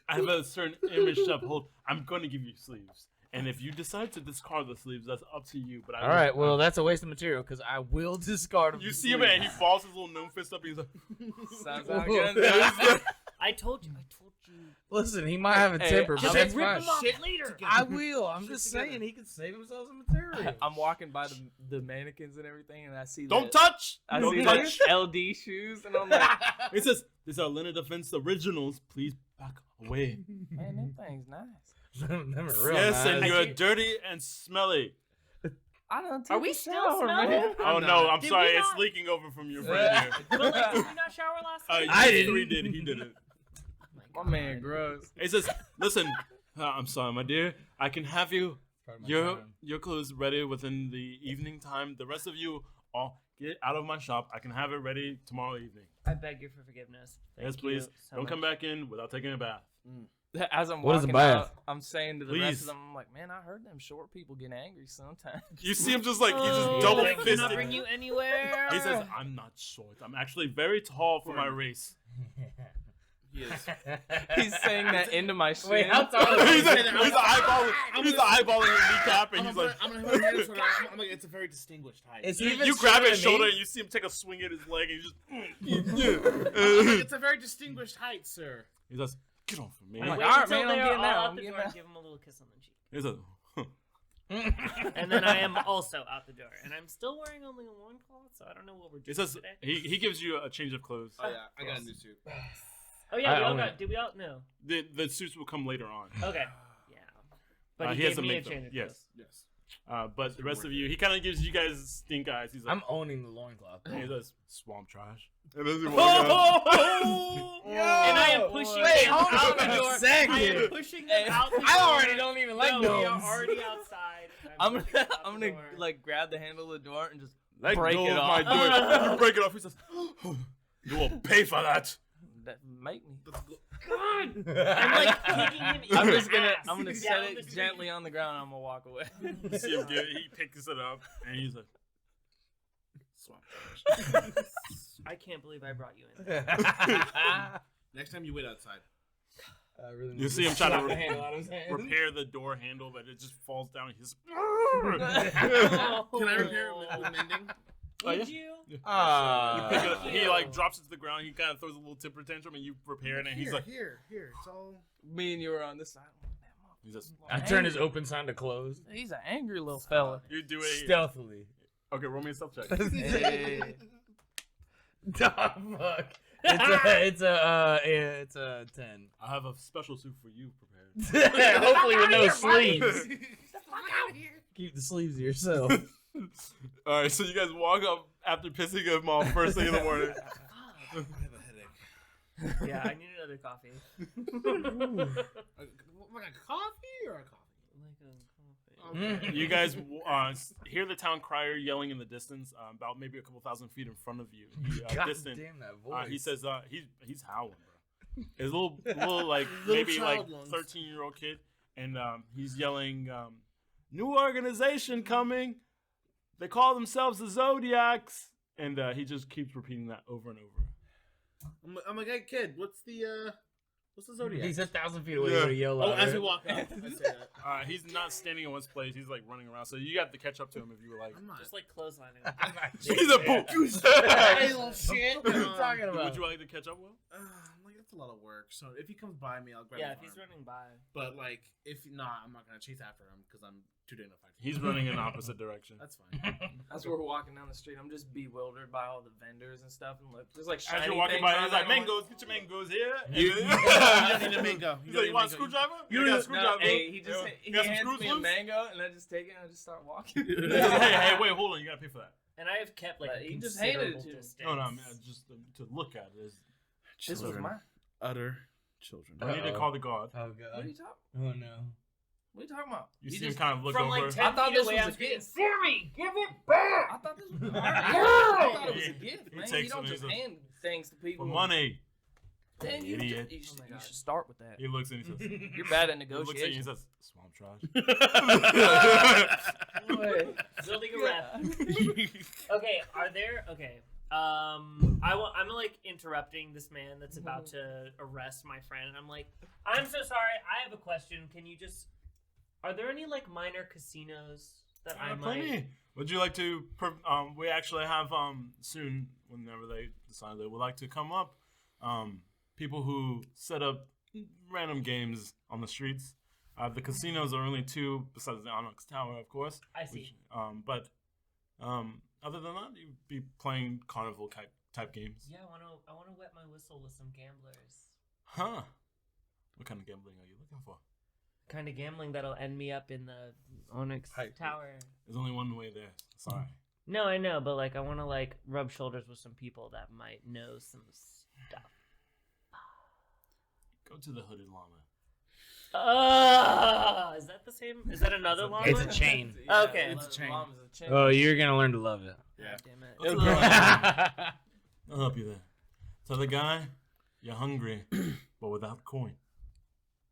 S4: I have a certain image to uphold. I'm going to give you sleeves. And if you decide to discard the sleeves, that's up to you. But
S3: All right, well that's a waste of material because I will discard them.
S4: you see him and he balls his little gnome fist up. And he's like,
S5: Sounds like good.
S1: I told you.
S3: Listen, he might have a temper, but
S1: Just
S3: that's
S1: rip
S3: fine.
S1: him off
S2: Shit
S1: later.
S3: I will. I'm
S2: Shit
S3: just
S2: together.
S3: saying he can save himself some material.
S5: I'm walking by the mannequins and everything, and I see
S4: don't
S5: that,
S4: touch!
S5: I
S4: Don't
S5: see
S4: touch!
S5: the LD shoes, and I'm like,
S4: He says, these are Linen Defense Originals. Please back away.
S5: man, them things nice.
S3: Them are real
S4: Yes, and
S3: nice.
S4: you're dirty and smelly.
S5: I don't.
S1: Are we still smelling?
S4: Oh no, I'm
S1: Did
S4: sorry,
S1: we
S4: it's
S1: not-
S4: leaking over from your friend here.
S1: But like, did we not shower last night?
S3: I
S4: You
S3: didn't.
S4: three did. He didn't.
S5: My man, gross.
S4: He says, listen, I'm sorry, my dear. I can have you
S3: Part of my
S4: your
S3: time.
S4: clothes ready within the evening time. The rest of you all get out of my shop. I can have it ready tomorrow evening.
S1: I beg you for forgiveness.
S4: Yes,
S1: Thank
S4: please.
S1: you so
S4: Don't come
S1: much.
S4: back in without taking a bath.
S5: As I'm
S3: What is a
S5: walking
S3: bath?
S5: out, I'm saying to the rest
S4: Please.
S5: of them, I'm like, man, I heard them short people get angry sometimes.
S4: You see him just like, he's just
S1: Oh,
S4: double
S1: can I
S4: fisted.
S1: bring you anywhere?
S4: He says, I'm not short. I'm actually very tall for my race.
S2: He is.
S5: He's saying that into my shit.
S3: Wait, how tall
S4: he's
S3: is he?
S4: eyeballing your kneecap and he's like,
S2: I'm gonna hold hands with her. I'm like, it's a very distinguished height.
S3: Is he
S4: you,
S3: even
S4: you grab
S3: shorter
S4: his
S3: than me?
S4: shoulder and you see him take a swing at his leg and you
S2: I'm like,
S4: just,
S2: it's a very distinguished height, sir.
S4: he says, get off of me.
S5: I'm like,
S1: Wait
S5: all right,
S1: until
S5: man, I'm
S1: they're
S5: getting
S1: all
S5: out,
S1: out
S5: I'm
S1: the
S5: getting
S1: door and
S5: out.
S1: give them a little kiss on the cheek.
S4: He says,
S1: And then I am also out the door. And I'm still wearing only a loincloth, so I don't know what we're
S4: he
S1: doing
S4: says,
S1: today.
S4: he gives you a change of clothes.
S2: Oh yeah, I got a new suit.
S1: Oh yeah,
S3: I
S1: we all
S3: own
S1: got.
S3: it.
S1: Did we all? No.
S4: The suits will come later on.
S1: Okay. Yeah. But
S4: He
S1: he
S4: has
S1: gave
S4: to
S1: me a
S4: make them.
S1: change of
S4: Yes.
S1: clothes.
S2: Yes.
S4: But the rest of you, he kind of gives you guys stink eyes. He's like,
S3: I'm owning the loincloth.
S4: and he says, swamp trash. And then he walks out.
S1: And I am pushing
S3: Wait,
S1: them
S3: hold
S1: out
S3: on
S1: the
S3: a
S1: door.
S3: second.
S1: I am pushing them out the door.
S3: I already don't even like
S1: no, we are
S3: gnomes.
S1: already outside.
S5: I'm
S1: pushing
S5: gonna,
S1: them out
S5: I'm
S1: the
S5: gonna
S1: door.
S5: like grab the handle of the door and just
S4: Let
S5: break
S4: go
S5: it
S4: of
S5: off.
S4: my door. You break it off. He says, you will pay for that.
S5: That make me.
S1: God! I'm like kicking him in
S5: I'm
S1: the
S5: just gonna,
S1: ass
S5: I'm gonna
S1: down
S5: set
S1: the
S5: it
S1: street.
S5: gently on the ground. and I'm gonna walk away.
S4: You see him get it. He picks it up and he's like,
S2: Swamp trash.
S1: I can't believe I brought you in.
S2: Next time you wait outside.
S4: You see him trying to
S3: handle out of his hand.
S4: repair the door handle, but it just falls down. He's
S2: Can I repair it with mending?
S1: Would you?
S4: You pick it up, he like drops it to the ground. He kind of throws a little temper tantrum, and you repair it. And he's like,
S2: here. It's all.
S5: Me and you were on this side.
S4: he's just,
S3: I turn his open sign to closed.
S5: He's an angry little fella.
S4: you do it.
S3: Stealthily.
S4: Okay, roll me a stealth check.
S5: Hey.
S3: Oh, fuck. It's a 10.
S4: I have a special suit for you prepared.
S3: Hopefully with no sleeves. Keep the sleeves to yourself.
S4: All right, so you guys walk up after pissing him off first thing in the morning.
S2: I have a headache.
S1: Yeah, I need another coffee.
S2: Like a coffee or a coffee?
S1: Like a
S4: You guys hear the town crier yelling in the distance, about maybe a couple thousand feet in front of you.
S3: God
S4: Distant.
S3: damn that voice.
S4: He says, he's howling, bro. His little like
S2: Little
S4: maybe like
S2: child lungs.
S4: 13-year-old kid, and he's yelling, "New organization coming! They call themselves the Zodiacs," and he just keeps repeating that over and over.
S2: I'm like, hey kid, what's the Zodiac?
S3: He's 1,000 feet away
S4: Yeah.
S3: to yell
S2: Oh,
S3: louder.
S2: as we walk up, I say that.
S4: He's not standing in one place. He's like running around. So you got to catch up to him if you were like,
S2: I'm not.
S1: just like clotheslining.
S4: "He's a book."
S2: Hey, little shit.
S3: What are you talking about?
S4: Would you like to catch up with?
S2: I'm like, that's a lot of work. So if he comes by me, I'll grab
S1: Yeah,
S2: his
S1: if he's
S2: arm.
S1: running by.
S2: But like, if not, I'm not gonna chase after him because I'm too dignified.
S4: He's running in opposite direction.
S2: That's fine.
S5: As we're walking down the street, I'm just bewildered by all the vendors and stuff, and look, there's like
S4: As
S5: shiny
S4: you're walking
S5: things
S4: by,
S5: on
S4: he's
S5: there,
S4: like,
S5: and I'm
S4: "Mangoes, get your mangoes here."
S2: You don't need a mango.
S4: He's like, "You want a screwdriver? You got a
S5: No,
S4: screwdriver?"
S5: hey, he just
S4: You got some
S5: hands
S4: screws
S5: me a
S4: loose?
S5: mango, and I just take it and I just start walking.
S4: Hey, wait, hold on. You gotta pay for that.
S1: And I have kept like
S5: But
S1: a
S5: he just handed it
S1: considerable
S5: to me.
S1: distance.
S4: No, man, just to look at it.
S5: This was mine.
S2: Utter children.
S4: I need to call the god.
S3: Oh,
S5: What are
S3: God.
S5: you talking?
S3: Oh, no.
S5: What are you talking about?
S4: You
S5: He
S4: see him
S5: just-
S4: kind of look
S1: From
S4: over.
S1: like 10
S5: I thought
S1: feet
S5: this
S1: away,
S5: was
S1: I'm
S5: a
S1: screaming,
S5: gift.
S1: Sammy, give it back!
S5: I thought this was. I thought it was a
S4: He-
S5: gift,
S4: he
S5: man.
S4: takes
S5: You don't
S4: it,
S5: just
S4: he's like,
S5: hand things to people.
S4: For money.
S5: Then you,
S4: Idiot.
S5: you, should,
S1: Oh my
S5: you
S1: God.
S5: should start with that.
S4: He looks and he says,
S5: You're bad at
S4: he looks at you and he
S5: negotiation.
S4: says, "Swamp trash."
S1: Building a rep. Okay, are there? Okay. I'm like interrupting this man that's about to arrest my friend. I'm like, I'm so sorry. I have a question. Can you just? Are there any like minor casinos that I might?
S4: Plenty. Would you like to? We actually have soon, whenever they decide they would like to come up, people who set up random games on the streets. The casinos are only two, besides the Onyx Tower, of course.
S1: I see.
S4: But other than that, you'd be playing carnival type games.
S1: Yeah, I wanna wet my whistle with some gamblers.
S4: Huh? What kind of gambling are you looking for?
S1: Kind of gambling that'll end me up in the Onyx Tower.
S4: There's only one way there. Sorry.
S1: No, I know, but like I want to like rub shoulders with some people that might know some stuff.
S4: Go to the Hooded Llama.
S1: Is that the same? Is that another llama?
S3: It's a chain.
S1: Okay.
S2: It's a chain.
S5: Mom's a chain.
S3: Oh, you're going to learn to love it.
S2: Yeah.
S1: Damn it.
S4: Go to the Llama. I'll help you there. Tell the guy you're hungry, but without coin.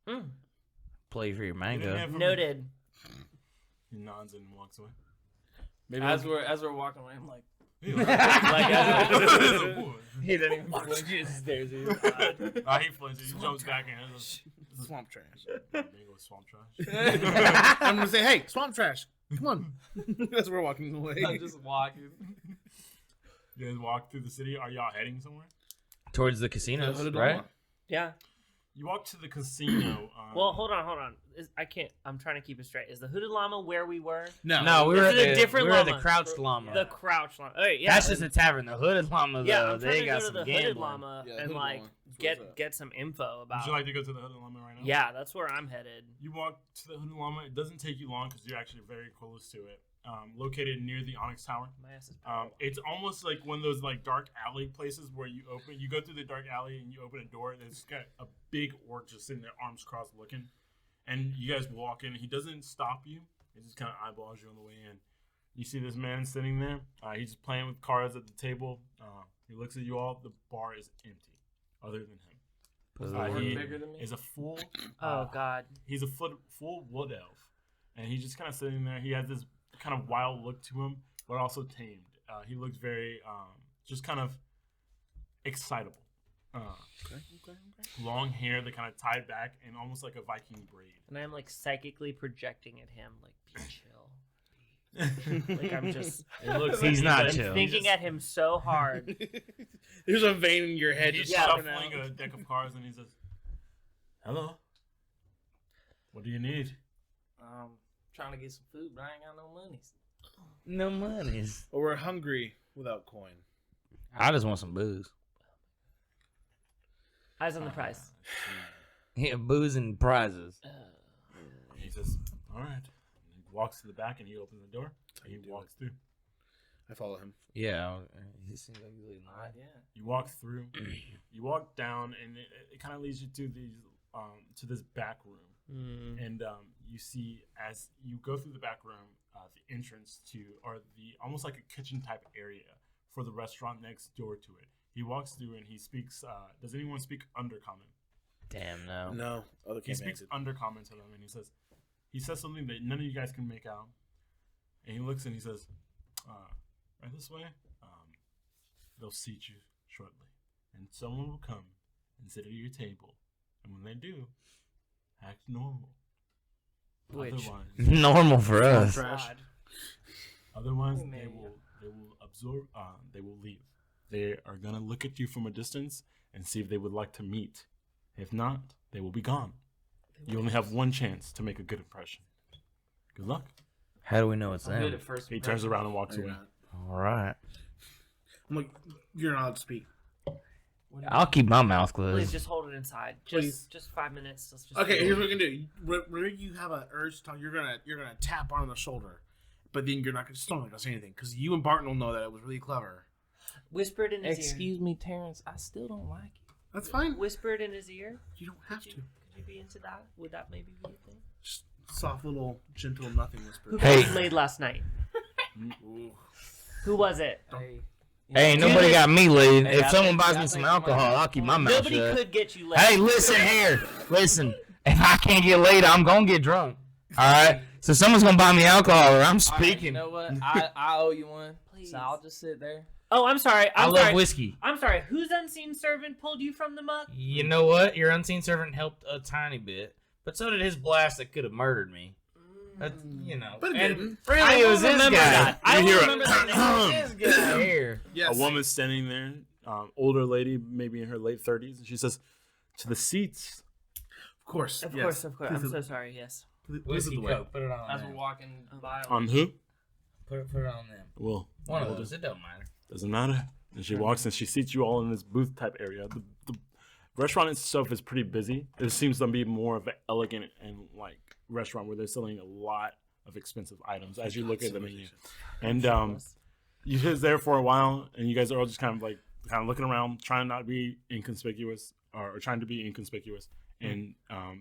S1: Mm.
S3: Play for your
S4: You didn't
S3: mango.
S4: hear from me?
S1: Noted.
S4: He nods and walks away.
S5: As we're walking away, I'm like,
S3: He doesn't even flinch. He just stares at you.
S4: He flinches. He jumps back in. It's
S2: Swamp trash.
S4: Bingo, swamp trash.
S2: I'm gonna say, hey, swamp trash. Come on. As we're walking away.
S5: I'm just walking.
S4: You guys walk through the city. Are y'all heading somewhere?
S3: Towards the casinos, right?
S1: Yeah.
S4: You walk to the casino.
S1: Well, hold on. I'm trying to keep it straight. Is the hooded llama where we were?
S3: No, we were
S1: This is
S3: at
S1: a
S3: the,
S1: different
S3: we were at the
S1: llama.
S3: crouched llama.
S1: The crouch llama. Oh, yeah.
S3: That's just a tavern. The hooded llama, though,
S1: yeah. I'm trying
S3: they
S1: to
S3: got
S1: go to
S3: some
S1: the
S3: gambling.
S1: hooded llama
S2: Yeah,
S1: and
S2: hooded
S1: like
S2: llama. That's what's up.
S1: get some info about.
S4: Would you like to go to the Hooded Llama right now?
S1: Yeah, that's where I'm headed.
S4: You walk to the Hooded Llama. It doesn't take you long because you're actually very close to it. Located near the Onyx Tower.
S1: My ass is powerful.
S4: It's almost like one of those like dark alley places where you go through the dark alley and you open a door and it's got a big orc just sitting there, arms crossed, looking. And you guys walk in. He doesn't stop you. He just kind of eyeballs you on the way in. You see this man sitting there. He's just playing with cards at the table. He looks at you all. The bar is empty, other than him. He
S5: bigger than me?
S4: is a full.
S1: Oh God.
S4: He's a full wood elf, and he's just kind of sitting there. He has this kind of wild look to him, but also tamed. he looks very just kind of excitable.
S2: Okay.
S4: Long hair that kind of tied back and almost like a Viking braid.
S1: And I'm like psychically projecting at him, like, be chill. Like I'm just
S4: It looks
S3: He's not
S1: I'm
S3: chill.
S1: thinking at him so hard.
S2: There's a vein in your head.
S4: He's
S2: Just
S4: shuffling
S2: popping out.
S4: a deck of cards and he says, "Hello. What do you need?"
S5: Trying to get some food, but I ain't got no money.
S3: No monies.
S2: Or we're hungry without coin.
S3: I just want some booze.
S1: Eyes on the prize.
S3: Yeah, booze and prizes.
S4: He says, "All right." And he walks to the back and he opens the door. And he walks through.
S2: I follow him.
S3: Yeah, he seems like he's really nice.
S5: Yeah.
S4: You walk through. You walk down, and it kind of leads you to these to this back room. And you see as you go through the back room, the entrance to, or the almost like a kitchen type area for the restaurant next door to it. He walks through and he speaks. Does anyone speak Undercommon?
S3: Damn, no.
S2: No, other
S4: He speaks Undercommon to them, and he says something that none of you guys can make out. And he looks and he says, "Right this way. They'll seat you shortly, and someone will come and sit at your table. And when they do, act normal.
S1: Which
S4: Otherwise,
S3: Normal for us.
S2: Trash.
S4: otherwise
S5: Oh, man.
S4: they will absorb. They will leave. They are gonna look at you from a distance and see if they would like to meet. If not, they will be gone. You only have one chance to make a good impression. Good luck."
S3: How do we know it's
S5: I'm good
S3: them?
S5: at first.
S4: He turns around and walks away.
S3: All right.
S2: I'm like, you're not allowed to speak.
S3: I'll keep my mouth
S1: please
S3: closed.
S1: just hold it inside.
S2: Please.
S1: Just 5 minutes. Let's just
S2: Okay, here's what we can do. Whenever you have an urge to talk, you're gonna tap on the shoulder, but then you're not gonna still not gonna say anything because you and Barton will know that it was really clever.
S1: Whispered in his
S5: Excuse me, Terrence. I still don't like you.
S2: That's
S1: ear.
S2: fine.
S1: Whispered in his ear.
S2: You don't have
S1: Could
S2: to.
S1: you be into that? Would that maybe be a thing?
S2: Just soft little gentle nothing whisper.
S1: Who
S3: Hey.
S1: got laid last night?
S2: Ooh.
S1: Who was it?
S5: Hey,
S3: Hey, nobody got me laid.
S5: Hey,
S3: If
S5: I
S3: someone
S5: think-
S3: buys
S5: I
S3: me some
S5: think somebody-
S3: alcohol, I'll keep my mouth
S1: Nobody
S3: shut.
S1: could get you laid.
S3: Hey, listen here. Listen. If I can't get laid, I'm gonna get drunk. All right. So someone's gonna buy me alcohol, or I'm
S5: all right,
S3: speaking.
S5: you know what? I owe you one.
S1: Please.
S5: So I'll just sit there.
S1: Oh, I'm sorry.
S3: I
S1: I'm
S3: love
S1: sorry.
S3: whiskey.
S1: I'm sorry. Whose unseen servant pulled you from the muck?
S3: You know what? Your unseen servant helped a tiny bit, but so did his blast that could have murdered me. That's, you know.
S2: But it
S3: and
S2: didn't.
S3: really,
S1: I
S3: it
S1: will
S3: was this
S1: remember
S3: guy.
S1: that. I
S4: You
S1: will
S4: hear
S1: remember that.
S3: This guy here.
S2: Yes.
S4: A woman standing there, older lady, maybe in her late 30s, and she says, "To the seats."
S2: Of course.
S1: Of
S2: yes.
S1: course, of course.
S2: Please
S1: I'm
S2: lead-
S1: so sorry. Yes.
S2: please lead
S3: Whiskey
S2: the way.
S3: Coke. Put it on
S5: As we're
S3: them.
S5: walking by.
S4: On who?
S3: Put it on them.
S4: Well,
S3: One of those. It don't matter.
S4: doesn't matter. And she walks and she seats you all in this booth type area. The restaurant itself is pretty busy. It seems to be more of an elegant and like restaurant where they're selling a lot of expensive items as you look at the menu. And you guys there for a while, and you guys are all just kind of looking around, trying not to be inconspicuous, or trying to be inconspicuous and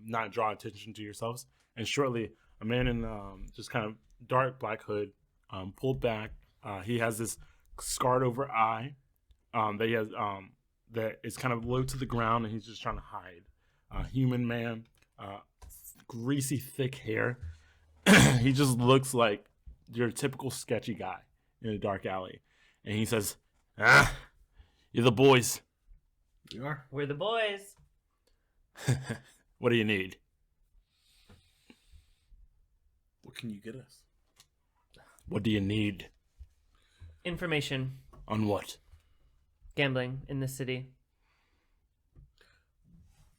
S4: not draw attention to yourselves. And shortly, a man in just kind of dark black hood, pulled back. He has this scarred over eye that he has that is kind of low to the ground, and he's just trying to hide. Human man, greasy thick hair. He just looks like your typical sketchy guy in a dark alley. And he says, "You're the boys.
S2: You are.
S1: We're the boys.
S4: What do you need?"
S2: What can you get us?
S4: "What do you need?
S1: Information.
S4: On what?"
S1: Gambling in the city.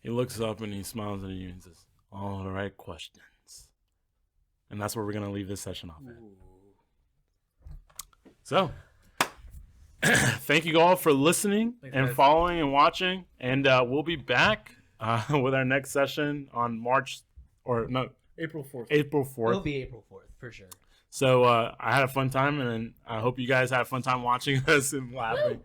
S4: He looks up and he smiles at you and says, "All the right questions." And that's where we're going to leave this session off at. So, thank you all for listening and
S2: guys.
S4: following and watching. And we'll be back with our next session on
S2: April 4th.
S4: April
S3: It'll
S4: 4th.
S3: be April 4th, for sure.
S4: So I had a fun time, and I hope you guys had a fun time watching us and laughing.